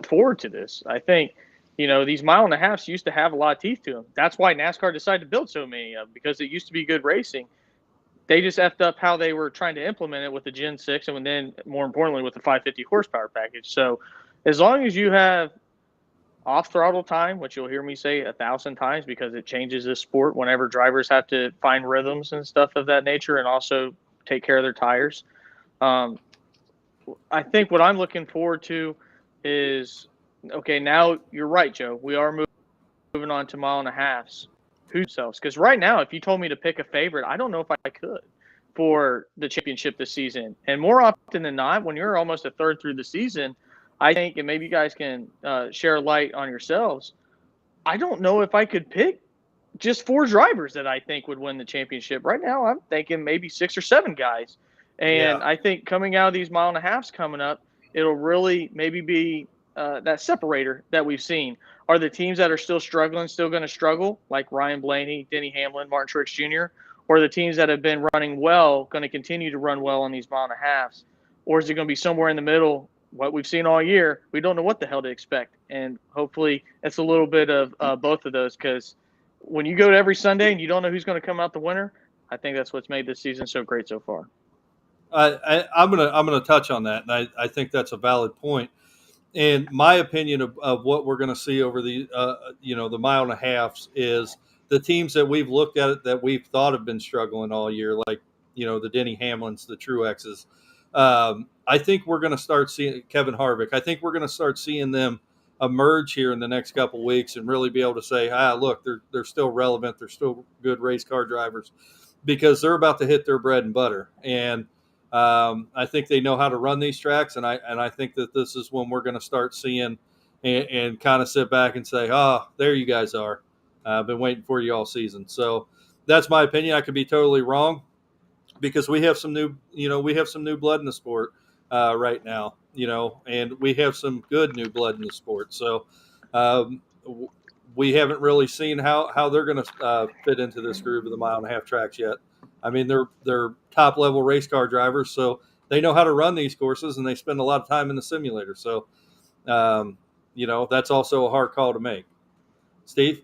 forward to this. I think, these 1.5 miles used to have a lot of teeth to them. That's why NASCAR decided to build so many of them, because it used to be good racing. They just effed up how they were trying to implement it with the Gen 6 and then, more importantly, with the 550 horsepower package. So as long as you have off-throttle time, which you'll hear me say 1,000 times because it changes the sport whenever drivers have to find rhythms and stuff of that nature and also take care of their tires. I think what I'm looking forward to is, okay, now you're right, Joe. We are moving on to 1.5 miles. Themselves, because right now, if you told me to pick a favorite, I don't know if I could for the championship this season. And more often than not, when you're almost a third through the season, I think, and maybe you guys can share light on yourselves, I don't know if I could pick just 4 drivers that I think would win the championship. Right now, I'm thinking maybe 6 or 7 guys. And I think coming out of these 1.5 miles coming up, it'll really maybe be that separator that we've seen. Are the teams that are still struggling still going to struggle, like Ryan Blaney, Denny Hamlin, Martin Truex Jr., or the teams that have been running well going to continue to run well on these 1.5 miles? Or is it going to be somewhere in the middle, what we've seen all year? We don't know what the hell to expect. And hopefully it's a little bit of both of those, because when you go to every Sunday and you don't know who's going to come out the winner, I think that's what's made this season so great so far. I'm gonna touch on that, and I think that's a valid point. And my opinion of what we're going to see over the the 1.5 miles is the teams that we've looked at that we've thought have been struggling all year, like the Denny Hamlins, the Truexes. I think we're going to start seeing Kevin Harvick. I think we're going to start seeing them emerge here in the next couple of weeks and really be able to say, look, they're still relevant. They're still good race car drivers, because they're about to hit their bread and butter. And I think they know how to run these tracks, and I think that this is when we're going to start seeing and kind of sit back and say, there you guys are. I've been waiting for you all season. So that's my opinion. I could be totally wrong, because we have some new blood in the sport right now, and we have some good new blood in the sport. So we haven't really seen how they're going to fit into this groove of the 1.5 mile tracks yet. I mean, they're top level race car drivers, so they know how to run these courses, and they spend a lot of time in the simulator. So, that's also a hard call to make. Steve?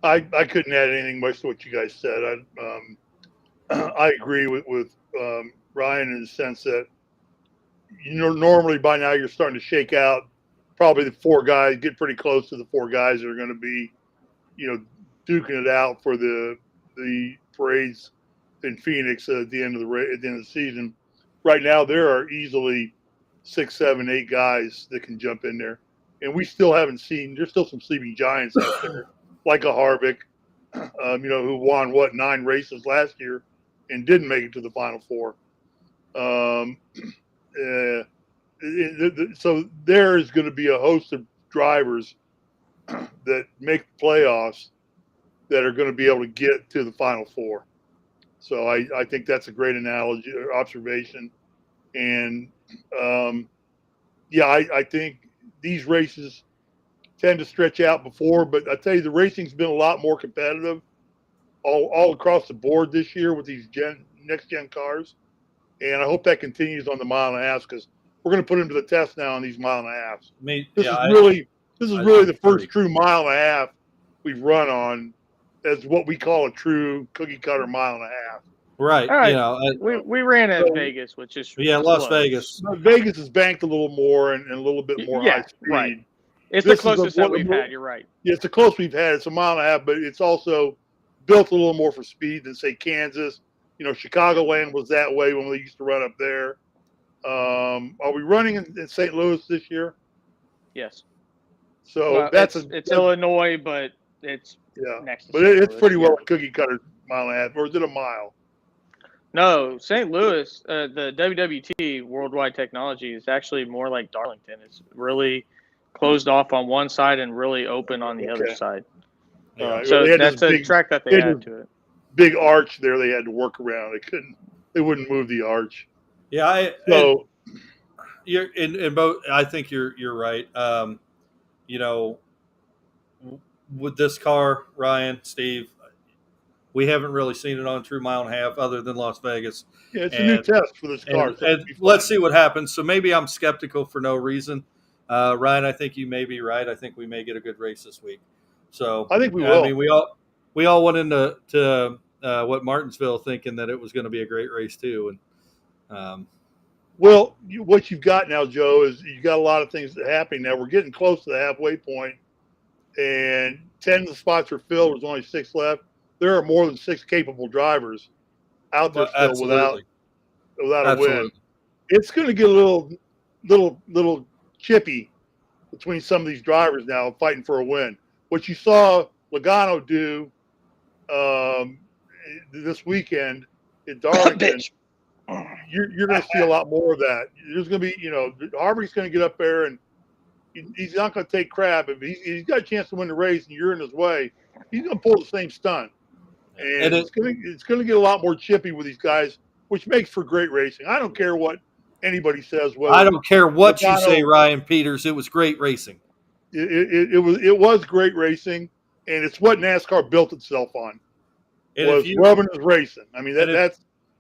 I couldn't add anything much to what you guys said. I agree with Ryan in the sense that, normally by now you're starting to shake out probably the 4 guys, get pretty close to the 4 guys that are going to be, duking it out for the parades in Phoenix at the end of the season. Right now, there are easily 6, 7, 8 guys that can jump in there, and we still haven't seen. There's still some sleeping giants out there, like a Harvick, who won 9 races last year and didn't make it to the Final 4. So there is going to be a host of drivers that make the playoffs that are going to be able to get to the Final 4. So I think that's a great analogy or observation. And, I think these races tend to stretch out before, but I tell you, the racing's been a lot more competitive all across the board this year with these next-gen cars. And I hope that continues on the 1.5 miles, because we're going to put him to the test now on these mile and a halves. This is I really the first true mile and a half we've run on as what we call a true cookie cutter mile and a half. Right. All right. You know, we ran at Vegas, which is Las Vegas. But Vegas is banked a little more and a little bit more high speed. Right. It's the closest that we've had. You're right. Yeah, it's the closest we've had. It's a mile and a half, but it's also built a little more for speed than, say, Kansas. You know, Chicagoland was that way when we used to run up there. Are we running in St. Louis this year? Yes. So it's Illinois, but it's next to but it's pretty well a cookie cutter mile and a half, or is it a mile? No, St. Louis, the WWT, Worldwide Technology, is actually more like Darlington. It's really closed off on one side and really open on the other side. So that's a track that they added to it. Big arch there they had to work around. They wouldn't move the arch. Yeah, you're in both. I think you're right. You know, with this car, Ryan, Steve, we haven't really seen it on true mile and a half other than Las Vegas. Yeah, it's a new test for this car. And let's see what happens. So maybe I'm skeptical for no reason. Ryan, I think you may be right. I think we may get a good race this week. So I think we will. I mean, we all went into what Martinsville thinking that it was going to be a great race too. And well, what you've got now, Joe, is you've got a lot of things happening now. We're getting close to the halfway point, and 10 of the spots are filled. There's only 6 left. There are more than 6 capable drivers out there still without a win. It's going to get a little chippy between some of these drivers now fighting for a win. What you saw Logano do this weekend in Darlington, you're going to see a lot more of that. There's going to be, Harvick's going to get up there and he's not going to take crap. If he's got a chance to win the race and you're in his way, he's going to pull the same stunt. And it's going to get a lot more chippy with these guys, which makes for great racing. I don't care what anybody says. I don't care what you say, Ryan Peters. It was great racing. It was great racing, and it's what NASCAR built itself on. Was rubbing is racing. I mean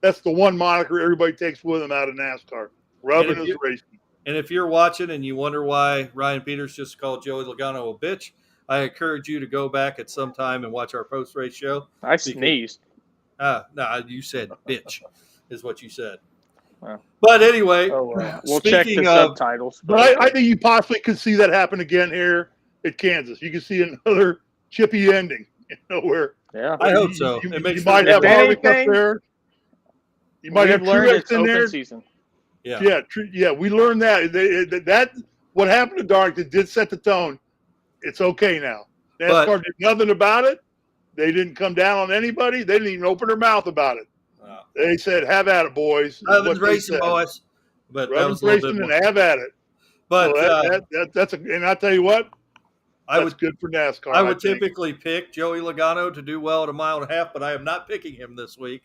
that's the one moniker everybody takes with them out of NASCAR. Rubbing is racing. And if you're watching and you wonder why Ryan Peters just called Joey Logano a bitch, I encourage you to go back at some time and watch our post-race show. I sneezed. No, you said bitch is what you said. Wow. But anyway, we'll check the subtitles. But I think you possibly could see that happen again here at Kansas. You can see another chippy ending. Where I hope so. You might have Harvick up there. You might have Truex in there. Season. Yeah. We learned that. That what happened to Darlington did set the tone. It's okay now. NASCAR did nothing about it. They didn't come down on anybody. They didn't even open their mouth about it. Wow. They said, "Have at it, boys." Rubbin's racing, boys. But Rubbin's racing and have at it. But so and I tell you what, that's good for NASCAR. I would typically pick Joey Logano to do well at a mile and a half, but I am not picking him this week.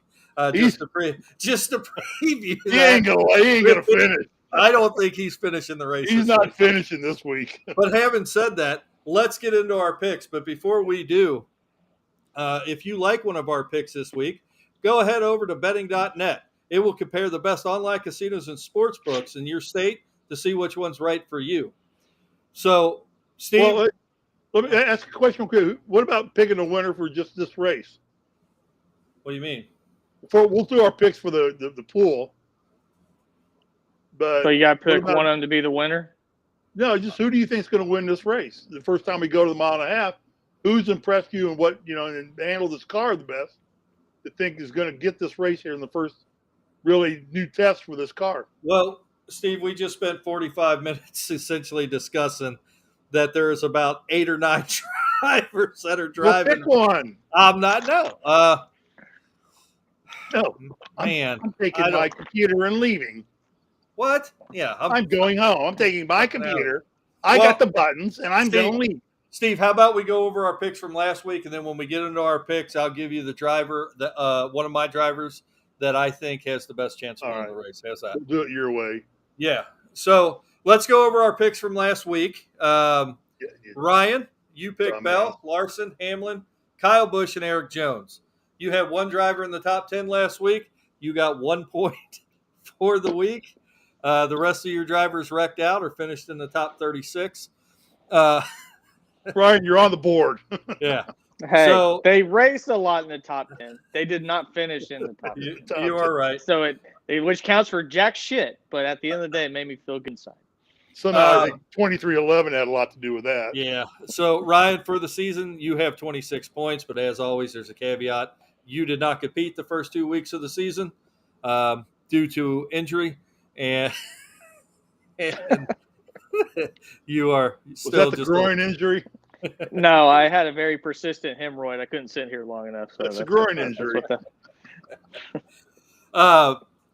Just to preview. He ain't gonna finish. I don't think he's finishing the race. He's not finishing this week. But having said that, let's get into our picks. But before we do, if you like one of our picks this week, go ahead over to betting.net. It will compare the best online casinos and sportsbooks in your state to see which one's right for you. So, Steve. Let me ask a question. What about picking a winner for just this race? What do you mean? We'll do our picks for the pool. But so you got to pick one of them to be the winner? No, just who do you think is going to win this race? The first time we go to the mile and a half, who's impressed you and what, and handle this car the best to think is going to get this race here in the first really new test for this car? Well, Steve, we just spent 45 minutes essentially discussing that there's about 8 or 9 drivers that are driving. Well, pick one. I'm not. No. No. Man. I'm taking my computer and leaving. What? Yeah. I'm going home. I'm taking my computer. I got the buttons, and I'm going to leave. Steve, how about we go over our picks from last week, and then when we get into our picks, I'll give you the driver, one of my drivers that I think has the best chance of winning the race. How's that? We'll do it your way. Yeah. So let's go over our picks from last week. Ryan, you picked Bell, Larson, Hamlin, Kyle Busch, and Eric Jones. You had one driver in the top 10 last week. You got 1 point for the week. The rest of your drivers wrecked out or finished in the top 36. Uh, Brian, you're on the board. yeah. Hey, So they raced a lot in the top 10. They did not finish in the top 10. You are right. So which counts for jack shit, but at the end of the day, it made me feel good inside. Somehow I think 23-11 had a lot to do with that. Yeah. So, Ryan, for the season, you have 26 points, but as always, there's a caveat. You did not compete the first 2 weeks of the season due to injury, and you are still Was that the groin injury? No, I had a very persistent hemorrhoid. I couldn't sit here long enough. So that's a groin injury.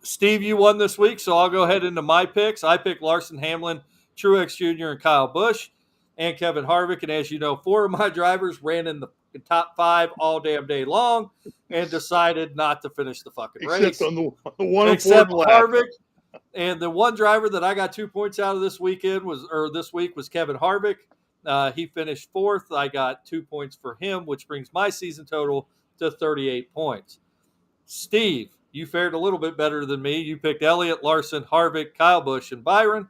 Steve, you won this week, so I'll go ahead into my picks. I picked Larson, Hamlin, Truex Jr., and Kyle Busch, and Kevin Harvick. And as you know, 4 of my drivers ran in the top 5 all damn day long and decided not to finish the fucking race. Except on the one except important Harvick. And the one driver that I got 2 points out of this week was Kevin Harvick. He finished 4th. I got 2 points for him, which brings my season total to 38 points. Steve, you fared a little bit better than me. You picked Elliott, Larson, Harvick, Kyle Busch, and Byron.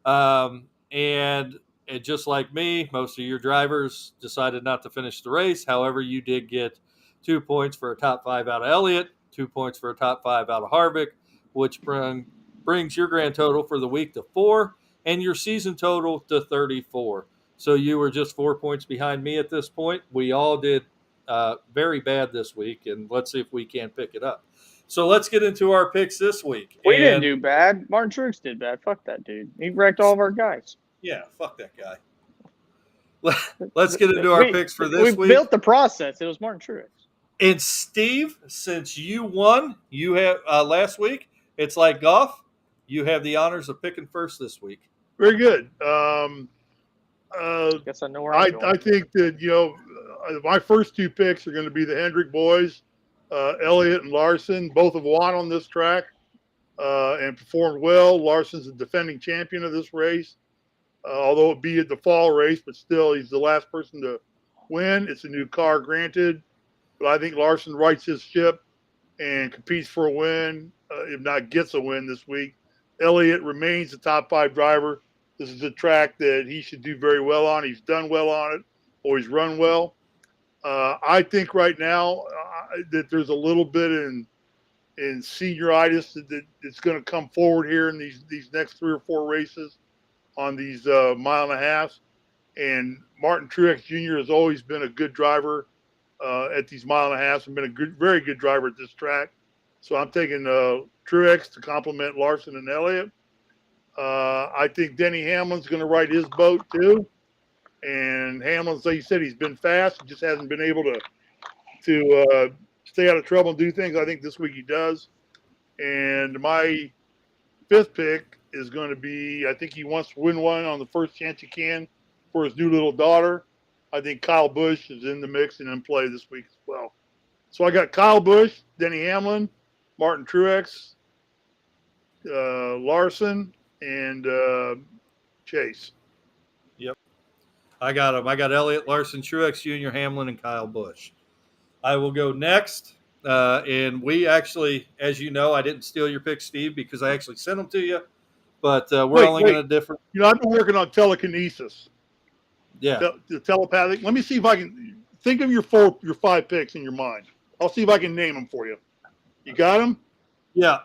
And just like me, most of your drivers decided not to finish the race. However, you did get 2 points for a top 5 out of Elliott, 2 points for a top 5 out of Harvick, which brings your grand total for the week to 4 and your season total to 34. So you were just 4 points behind me at this point. We all did very bad this week, and let's see if we can pick it up. So let's get into our picks this week. We didn't do bad. Martin Truex did bad. Fuck that dude. He wrecked all of our guys. Yeah, fuck that guy. Let's get into our picks for this week. We built the process. It was Martin Truex. And Steve, since you won, you have last week. It's like golf. You have the honors of picking first this week. Very good. Guess I know where I'm going. I think that my first 2 picks are going to be the Hendrick boys, Elliott and Larson. Both have won on this track and performed well. Larson's the defending champion of this race, although it be at the fall race, but still he's the last person to win. It's a new car, granted, but I think Larson rights his ship and competes for a win, if not gets a win this week. Elliott remains the top 5 driver. This is a track that he should do very well on. He's done well on it, always run well. I think right now that there's a little bit in senioritis that's going to come forward here in these next 3 or 4 races on these mile and a halves. And Martin Truex Jr. has always been a good driver at these mile and a halves and been a very good driver at this track. So I'm taking Truex to complement Larson and Elliott. I think Denny Hamlin's going to ride his boat too. And Hamlin's, like you said, he's been fast. He just hasn't been able to stay out of trouble and do things. I think this week he does. And my 5th pick is going to be, I think he wants to win one on the first chance he can for his new little daughter. I think Kyle Busch is in the mix and in play this week as well. So I got Kyle Busch, Denny Hamlin, Martin Truex, Larson, and Chase. Yep. I got them. I got Elliott, Larson, Truex Jr., Hamlin, and Kyle Busch. I will go next. And we actually, as you know, I didn't steal your pick, Steve, because I actually sent them to you. But we're only going to differ. I've been working on telekinesis. Yeah. The telepathic. Let me see if I can think of your 5 picks in your mind. I'll see if I can name them for you. You got them? Yeah.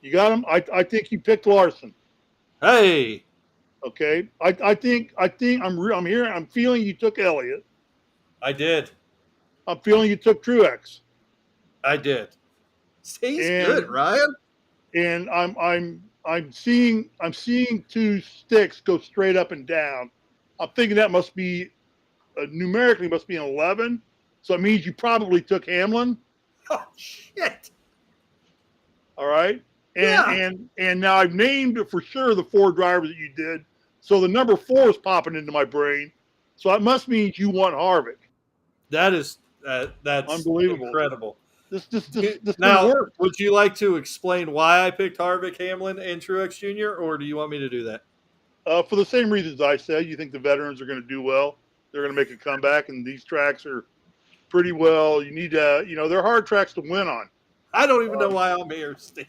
You got them? I think you picked Larson. Hey. Okay. I think I'm here. I'm feeling you took Elliott. I did. I'm feeling you took Truex. I did. He's good, Ryan. And I'm seeing 2 sticks go straight up and down. I'm thinking that must be numerically must be an 11. So it means you probably took Hamlin. Oh shit! All right, and now I've named for sure the 4 drivers that you did. So the number 4 is popping into my brain. So that must mean you want Harvick. That's unbelievable, incredible. This now, work. Would you like to explain why I picked Harvick, Hamlin, and Truex Jr., or do you want me to do that? For the same reasons I said, you think the veterans are going to do well. They're going to make a comeback, and these tracks are pretty well. You need they're hard tracks to win on. I don't even know why I'm here, Steve.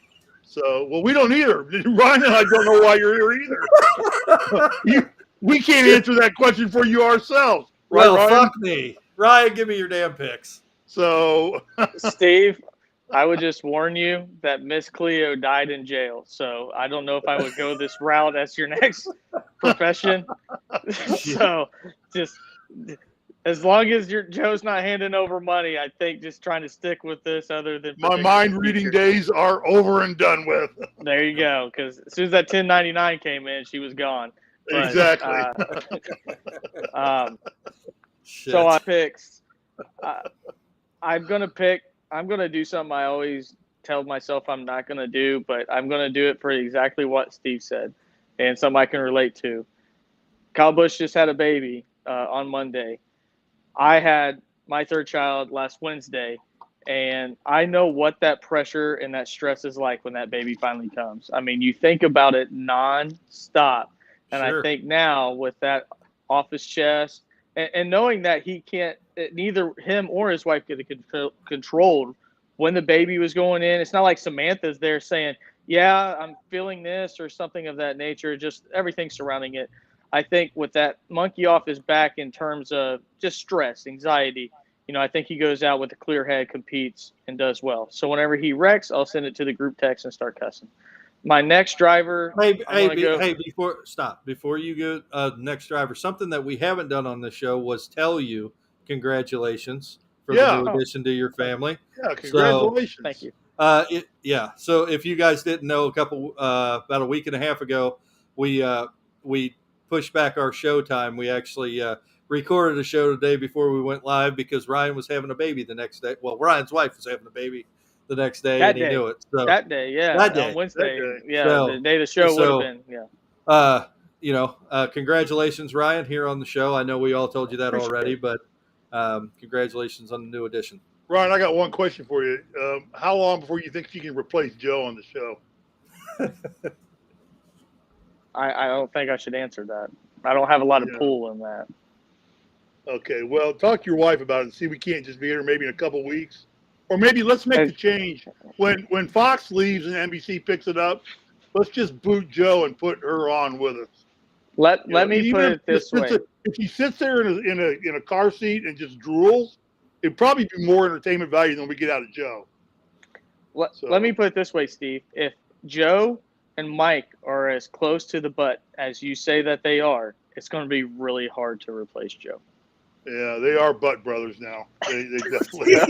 So, well, we don't either. Ryan and I don't know why you're here either. We can't answer that question for you ourselves. Right, well, Ryan? fuck me. Ryan, give me your damn picks. So, Steve, I would just warn you that Miss Cleo died in jail. So I don't know if I would go this route as your next profession. So just as long as Joe's not handing over money, I think just trying to stick with this other than my mind reading days are over and done with. There you go. Because as soon as that 1099 came in, she was gone. But, exactly. So I picked. I'm going to do something I always tell myself I'm not going to do, but I'm going to do it for exactly what Steve said and something I can relate to. Kyle Busch just had a baby on Monday. I had my third child last Wednesday, and I know what that pressure and that stress is like when that baby finally comes. I mean, you think about it nonstop. And Sure. I think now with that off his chest and knowing that he can't, neither him or his wife could have controlled when the baby was going in. It's not like Samantha's there saying, yeah, I'm feeling this or something of that nature, just everything surrounding it. I think with that monkey off his back in terms of just stress, anxiety, I think he goes out with a clear head, competes, and does well. So whenever he wrecks, I'll send it to the group text and start cussing. My next driver. Before you go next driver, something that we haven't done on the show was tell you congratulations for the new addition to your family. Yeah, congratulations. So, thank you. So if you guys didn't know, about a week and a half ago, we pushed back our show time. We actually recorded a show today before we went live because Ryan was having a baby the next day. Well, Ryan's wife was having a baby the next day, and he knew it. So that day, yeah. That day. On Wednesday, yeah. So, the day the show would have been, yeah. Congratulations, Ryan, here on the show. I know we all told you that already, but congratulations on the new addition. Ryan, I got one question for you. How long before you think you can replace Joe on the show? I don't think I should answer that. I don't have a lot of pull in that. Okay, well, talk to your wife about it and see if we can't just be here maybe in a couple of weeks. Or maybe let's make the change. When Fox leaves and NBC picks it up, let's just boot Joe and put her on with us. Let me put it this way. If he sits there in a car seat and just drools, it'd probably be more entertainment value than we get out of Joe. Let me put it this way, Steve. If Joe and Mike are as close to the butt as you say that they are, it's going to be really hard to replace Joe. Yeah, they are butt brothers now. They definitely are.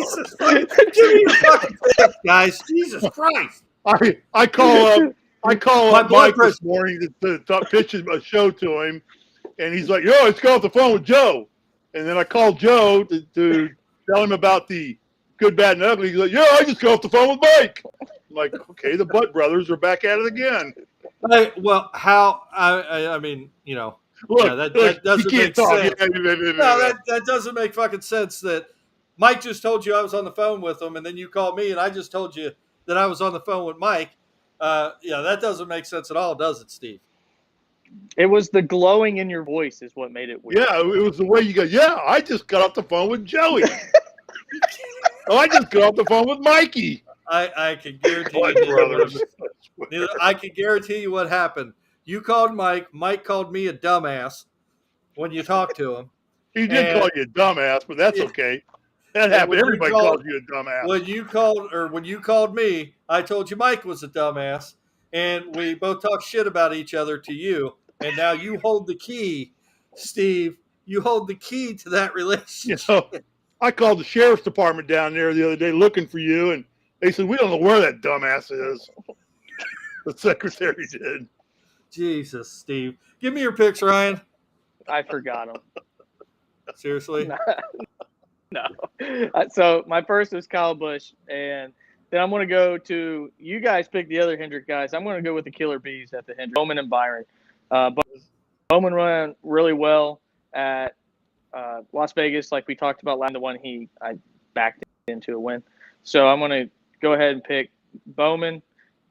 Guys, Jesus Christ! I call up Mike this morning to pitch a show to him, and he's like, "Yo, let's go off the phone with Joe." And then I called Joe to tell him about the good, bad, and ugly. He's like, "Yeah, I just got off the phone with Mike." I'm like, "Okay, the butt brothers are back at it again." I mean, Look, that doesn't make sense. That doesn't make fucking sense that Mike just told you I was on the phone with him, and then you called me, and I just told you that I was on the phone with Mike. That doesn't make sense at all, does it, Steve? It was the glowing in your voice is what made it weird. Yeah, it was the way you go, yeah, I just got off the phone with Joey. I just got off the phone with Mikey. I can guarantee you. I can guarantee you what happened. You called Mike. Mike called me a dumbass when you talked to him. He did call you a dumbass, but that's okay. That happened. Everybody calls you a dumbass. When you called me, I told you Mike was a dumbass, and we both talked shit about each other to you. And now you hold the key, Steve. You hold the key to that relationship. I called the sheriff's department down there the other day looking for you, and they said, we don't know where that dumbass is. The secretary did. Jesus, Steve. Give me your picks, Ryan. I forgot them. Seriously? No. So my first was Kyle Busch, and then I'm going to go to – you guys pick the other Hendrick guys. I'm going to go with the killer bees at the Hendrick, Bowman and Byron. Bowman ran really well at Las Vegas, like we talked about last, the one I backed into a win. So I'm going to go ahead and pick Bowman.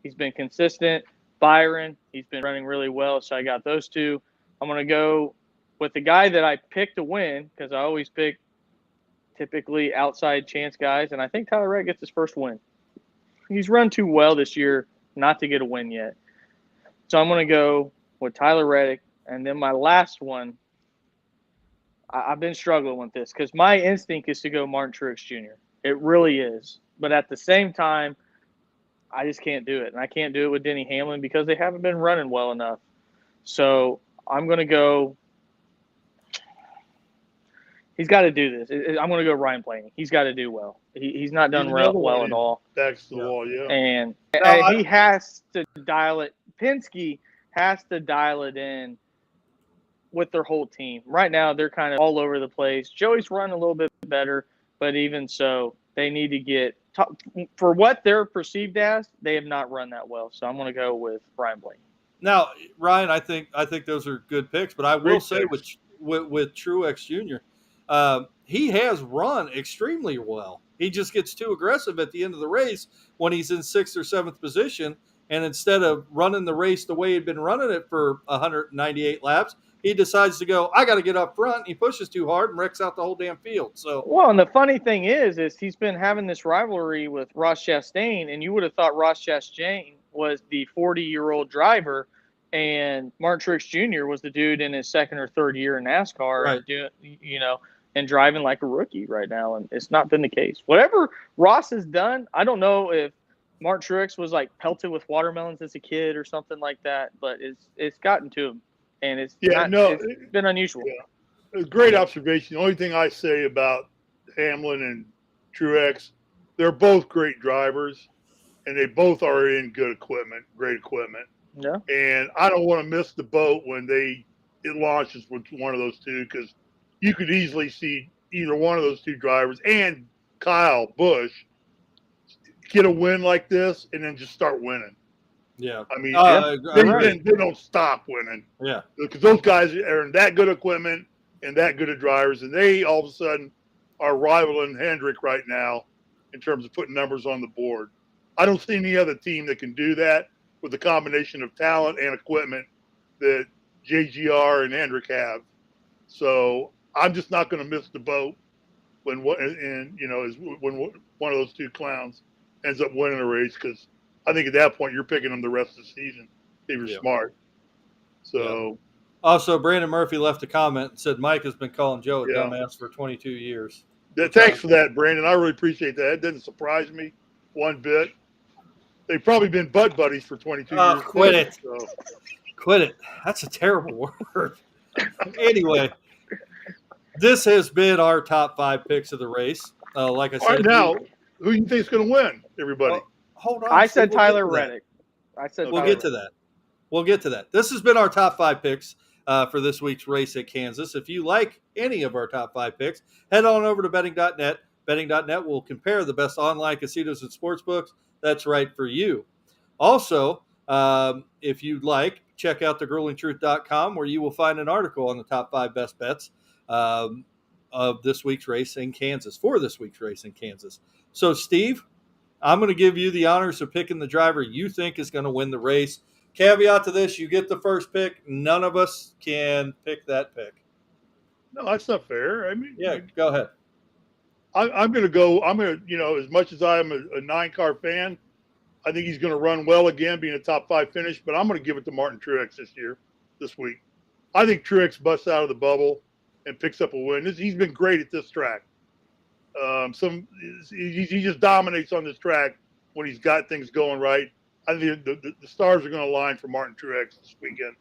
He's been consistent. Byron, he's been running really well, so I got those two. I'm going to go with the guy that I picked to win because I always pick typically outside chance guys, and I think Tyler Reddick gets his first win. He's run too well this year not to get a win yet. So I'm going to go with Tyler Reddick. And then my last one, I've been struggling with this because my instinct is to go Martin Truex Jr. It really is. But at the same time, I just can't do it. And I can't do it with Denny Hamlin because they haven't been running well enough. So I'm going to go – he's got to do this. I'm going to go Ryan Blaney. He's got to do well. He's not done well at all. Back to the wall, yeah. And he has to dial it – Penske has to dial it in with their whole team. Right now, they're kind of all over the place. Joey's running a little bit better, but even so, they need to get – for what they're perceived as, they have not run that well. So I'm going to go with Ryan Blaney. Now, Ryan, I think those are good picks, but I will say with Truex Jr., he has run extremely well. He just gets too aggressive at the end of the race when he's in 6th or 7th position, and instead of running the race the way he'd been running it for 198 laps, he decides to go, I got to get up front, and he pushes too hard and wrecks out the whole damn field. So, well, and the funny thing is he's been having this rivalry with Ross Chastain, and you would have thought Ross Chastain was the 40-year-old driver, and Martin Truex Jr. was the dude in his 2nd or 3rd year in NASCAR, right. and driving like a rookie right now, and it's not been the case. Whatever Ross has done, I don't know if Martin Truex was like pelted with watermelons as a kid or something like that, but it's gotten to him, and it's been unusual. Yeah. A great observation. The only thing I say about Hamlin and Truex, they're both great drivers, and they both are in good equipment, great equipment. Yeah. And I don't want to miss the boat when it launches with one of those two, because you could easily see either one of those two drivers and Kyle Busch get a win like this and then just start winning. Yeah. I mean, they don't stop winning. Yeah. Because those guys are in that good equipment and that good of drivers, and they all of a sudden are rivaling Hendrick right now in terms of putting numbers on the board. I don't see any other team that can do that with the combination of talent and equipment that JGR and Hendrick have. So I'm just not going to miss the boat when one of those two clowns ends up winning a race, because I think at that point you're picking them the rest of the season if you're smart. So. Yeah. Also, Brandon Murphy left a comment and said Mike has been calling Joe a dumbass for 22 years. Thanks for that, Brandon. I really appreciate that. It doesn't surprise me one bit. They've probably been butt buddies for 22 years. Quit it. So. Quit it. That's a terrible word. Anyway, this has been our top 5 picks of the race. Like I said. All right, now, who do you think is going to win, everybody? Hold on. I said Tyler Reddick. We'll get to that. We'll get to that. This has been our top 5 picks for this week's race at Kansas. If you like any of our top 5 picks, head on over to betting.net. Betting.net will compare the best online casinos and sportsbooks. That's right for you. Also, if you'd like, check out the gruelingtruth.com, where you will find an article on the top 5 best bets of this week's race in Kansas, for this week's race in Kansas. So, Steve, I'm going to give you the honors of picking the driver you think is going to win the race. Caveat to this, you get the first pick. None of us can pick that pick. No, that's not fair. I mean, go ahead. I'm going to go. I'm going to, as much as I'm a 9-car fan, I think he's going to run well again, being a top 5 finish, but I'm going to give it to Martin Truex this week. I think Truex busts out of the bubble and picks up a win. He's been great at this track. He just dominates on this track when he's got things going right. I think the stars are going to align for Martin Truex this weekend.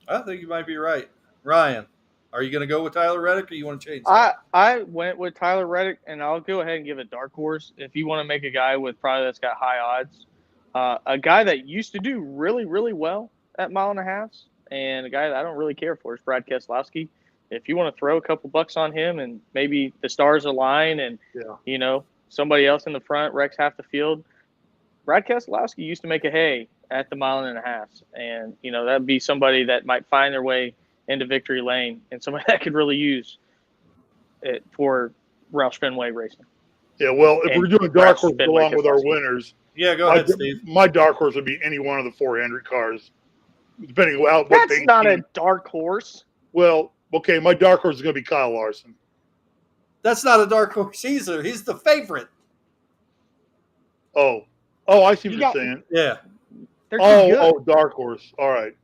I think you might be right. Ryan, are you going to go with Tyler Reddick, or you want to change that? I went with Tyler Reddick, and I'll go ahead and give a dark horse. If you want to make a guy with probably that's got high odds, a guy that used to do really, really well at mile and a half, and a guy that I don't really care for is Brad Keselowski. If you want to throw a couple bucks on him and maybe the stars align and, somebody else in the front wrecks half the field, Brad Keselowski used to make a hay at the mile and a half. And, that'd be somebody that might find their way into victory lane and somebody that could really use it for Roush Fenway racing. Yeah, well, if we're doing dark horse along with our winners. Yeah, go ahead, Steve. My dark horse would be any one of the 400 cars, depending on what That's not a dark horse. Well, okay, my dark horse is going to be Kyle Larson. That's not a dark horse either. He's the favorite. Oh, Oh, I see what you're saying. Yeah. They're too good. Dark horse. All right.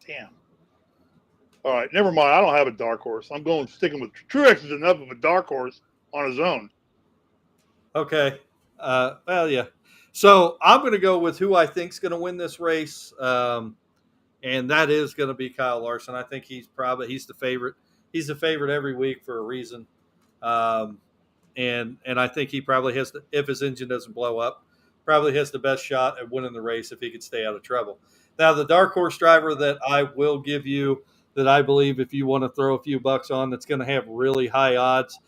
Damn. All right, never mind. I don't have a dark horse. I'm sticking with Truex is enough of a dark horse on his own. Okay. Well, yeah. So I'm going to go with who I think is going to win this race, and that is going to be Kyle Larson. I think he's the favorite. He's the favorite every week for a reason, and I think he probably has if his engine doesn't blow up, probably has the best shot at winning the race if he could stay out of trouble. Now, the dark horse driver that I will give you that I believe if you want to throw a few bucks on, that's going to have really high odds.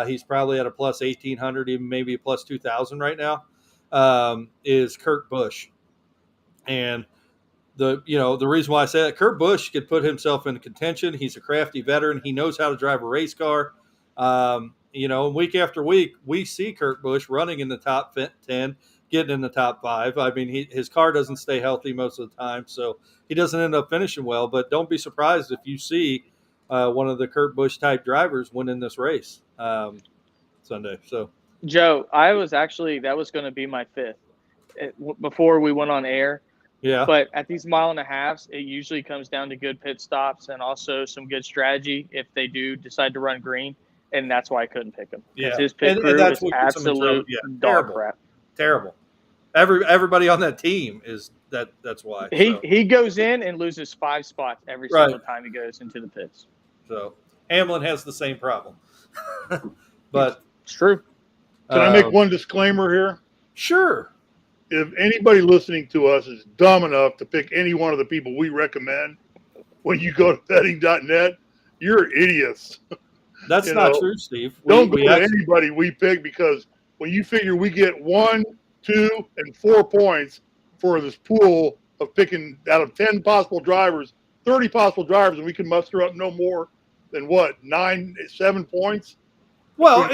He's probably at a plus 1,800, even maybe a plus 2,000 right now. Is Kurt Busch, and the reason why I say that, Kurt Busch could put himself in contention. He's a crafty veteran. He knows how to drive a race car. Week after week, we see Kurt Busch running in the top 10, getting in the top 5. I mean, his car doesn't stay healthy most of the time, so he doesn't end up finishing well. But don't be surprised if you see one of the Kurt Busch type drivers winning this race Sunday. So, Joe, that was going to be my 5th before we went on air. Yeah. But at these 1.5 miles, it usually comes down to good pit stops and also some good strategy if they do decide to run green. And that's why I couldn't pick him. Yeah. His pit crew is absolute dog crap. Terrible. Everybody on that team is that's why. He goes in and loses 5 spots every single time he goes into the pits. So Hamlin has the same problem. But it's true. Can I make one disclaimer here? Sure. If anybody listening to us is dumb enough to pick any one of the people we recommend when you go to betting.net, you're idiots. That's not true, Steve. Don't go to anybody we pick, because when you figure we get 1, 2, and 4 points for this pool of picking out of 10 possible drivers, 30 possible drivers, and we can muster up no more than 9, 7 points. Well,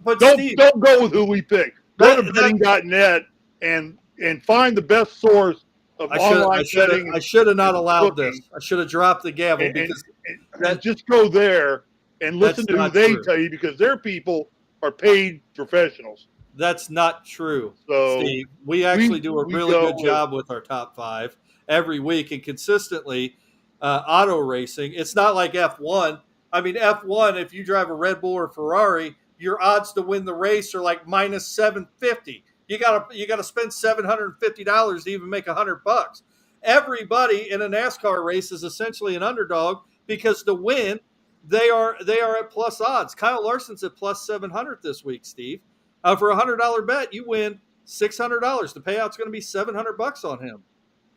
but don't go with who we pick. Go to betting.net and find the best source of online betting. I should have not allowed this. I should have dropped the gavel and just go there and listen to who they tell you, because their people are paid professionals. That's not true, so Steve. We actually do a really good job with our top 5 every week, and consistently auto racing. It's not like F1. I mean, F1, if you drive a Red Bull or Ferrari, your odds to win the race are like minus 750. You gotta spend $750 to even make $100. Everybody in a NASCAR race is essentially an underdog, because to win, they are at plus odds. Kyle Larson's at plus 700 this week, Steve. For a $100 bet, you win $600. The payout's going to be $700 on him.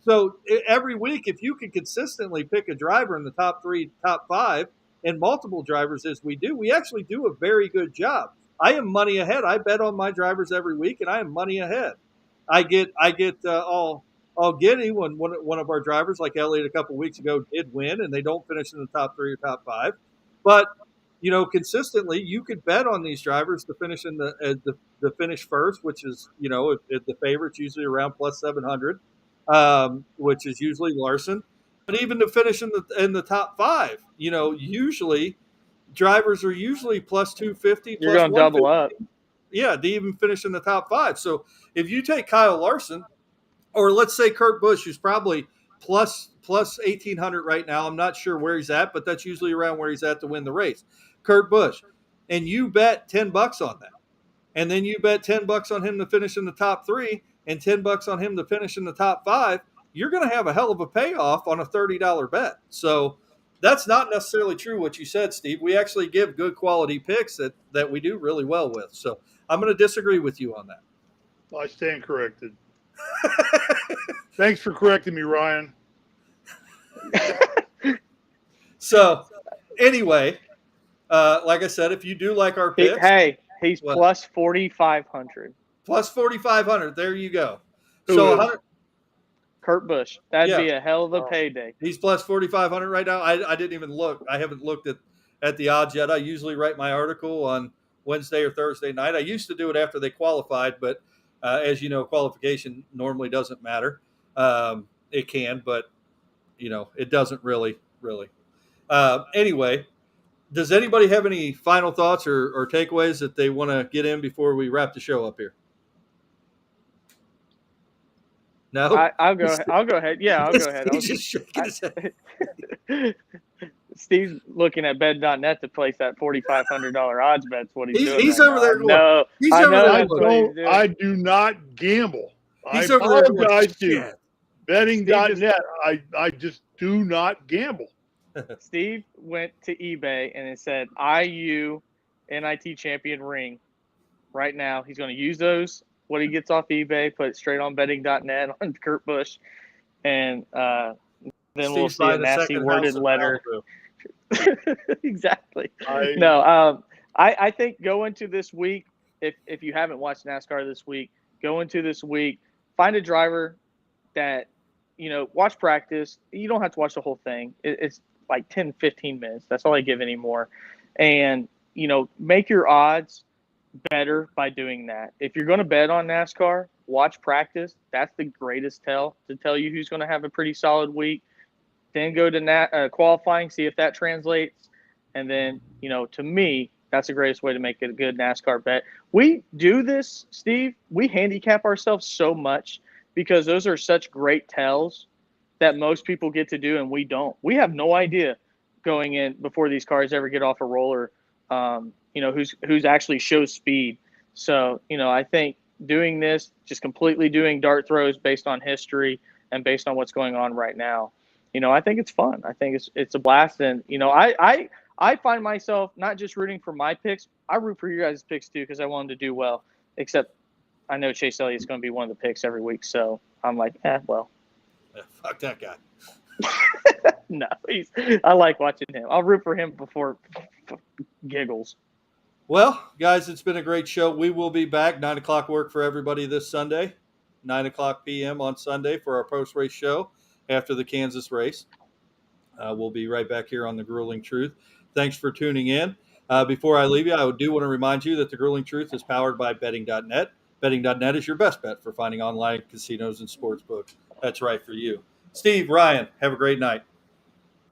So every week, if you can consistently pick a driver in the top 3, top 5, and multiple drivers as we do, we actually do a very good job. I am money ahead. I bet on my drivers every week, and I am money ahead. I get all giddy when one of our drivers, like Elliott a couple weeks ago, did win, and they don't finish in the top 3 or top 5. But consistently, you could bet on these drivers to finish in the finish first, which is if the favorite's usually around plus 700, which is usually Larson. But even to finish in the top 5, usually drivers are usually plus 250. You're going to double up. Yeah, to even finish in the top 5. So if you take Kyle Larson, or let's say Kurt Busch, who's probably plus 1,800 right now. I'm not sure where he's at, but that's usually around where he's at to win the race. Kurt Busch, and you bet $10 on that, and then you bet $10 on him to finish in the top 3, and $10 on him to finish in the top 5. You're going to have a hell of a payoff on a $30 bet. So that's not necessarily true what you said, Steve. We actually give good quality picks that we do really well with. So I'm going to disagree with you on that. I stand corrected. Thanks for correcting me, Ryan. So anyway, like I said, if you do like our picks. He's plus 4,500. Plus 4,500. There you go. Kurt Busch. That'd be a hell of a payday. He's plus 4,500 right now. I didn't even look. I haven't looked at the odds yet. I usually write my article on Wednesday or Thursday night. I used to do it after they qualified, but as you know, qualification normally doesn't matter. It can, but it doesn't really. Anyway, does anybody have any final thoughts or takeaways that they want to get in before we wrap the show up here? No, I'll go ahead. Yeah, I'll go ahead. He's just shaking his head. Steve's looking at bed.net to place that $4,500 odds bet's what he's doing. He's right over now. there going. He's I over know there that's going. what he's doing. I do not gamble. He's I over there going, apologize to shit. betting.net. I just do not gamble. Steve went to eBay and it said IU NIT champion ring. Right now, he's going to use those. What he gets off eBay, put it straight on betting.net on Kurt Busch, and then we'll Steve's see a buying nasty second worded house in letter. Malibu. Exactly. I I think go into this week, if you haven't watched NASCAR this week, go into this week, find a driver that, watch practice. You don't have to watch the whole thing. It's like 10, 15 minutes. That's all I give anymore. And, make your odds better by doing that. If you're going to bet on NASCAR, watch practice. That's the greatest tell to tell you who's going to have a pretty solid week. Then go to qualifying, see if that translates. And then, to me, that's the greatest way to make it a good NASCAR bet. We do this, Steve. We handicap ourselves so much because those are such great tells that most people get to do and we don't. We have no idea going in before these cars ever get off a roller, who's actually shows speed. So, I think doing this, just completely doing dart throws based on history and based on what's going on right now, I think it's fun. I think it's a blast. And, I find myself not just rooting for my picks. I root for your guys' picks too because I want them to do well. Except I know Chase Elliott's going to be one of the picks every week. So I'm like, well. Yeah, fuck that guy. No, I like watching him. I'll root for him before giggles. Well, guys, it's been a great show. We will be back. 9 o'clock work for everybody this Sunday. 9 o'clock p.m. on Sunday for our post-race show after the Kansas race. We'll be right back here on the Grueling Truth. Thanks for tuning in. Before I leave you, I do want to remind you that the Grueling Truth is powered by betting.net. Betting.net is your best bet for finding online casinos and sportsbooks. That's right for you. Steve, Ryan, have a great night.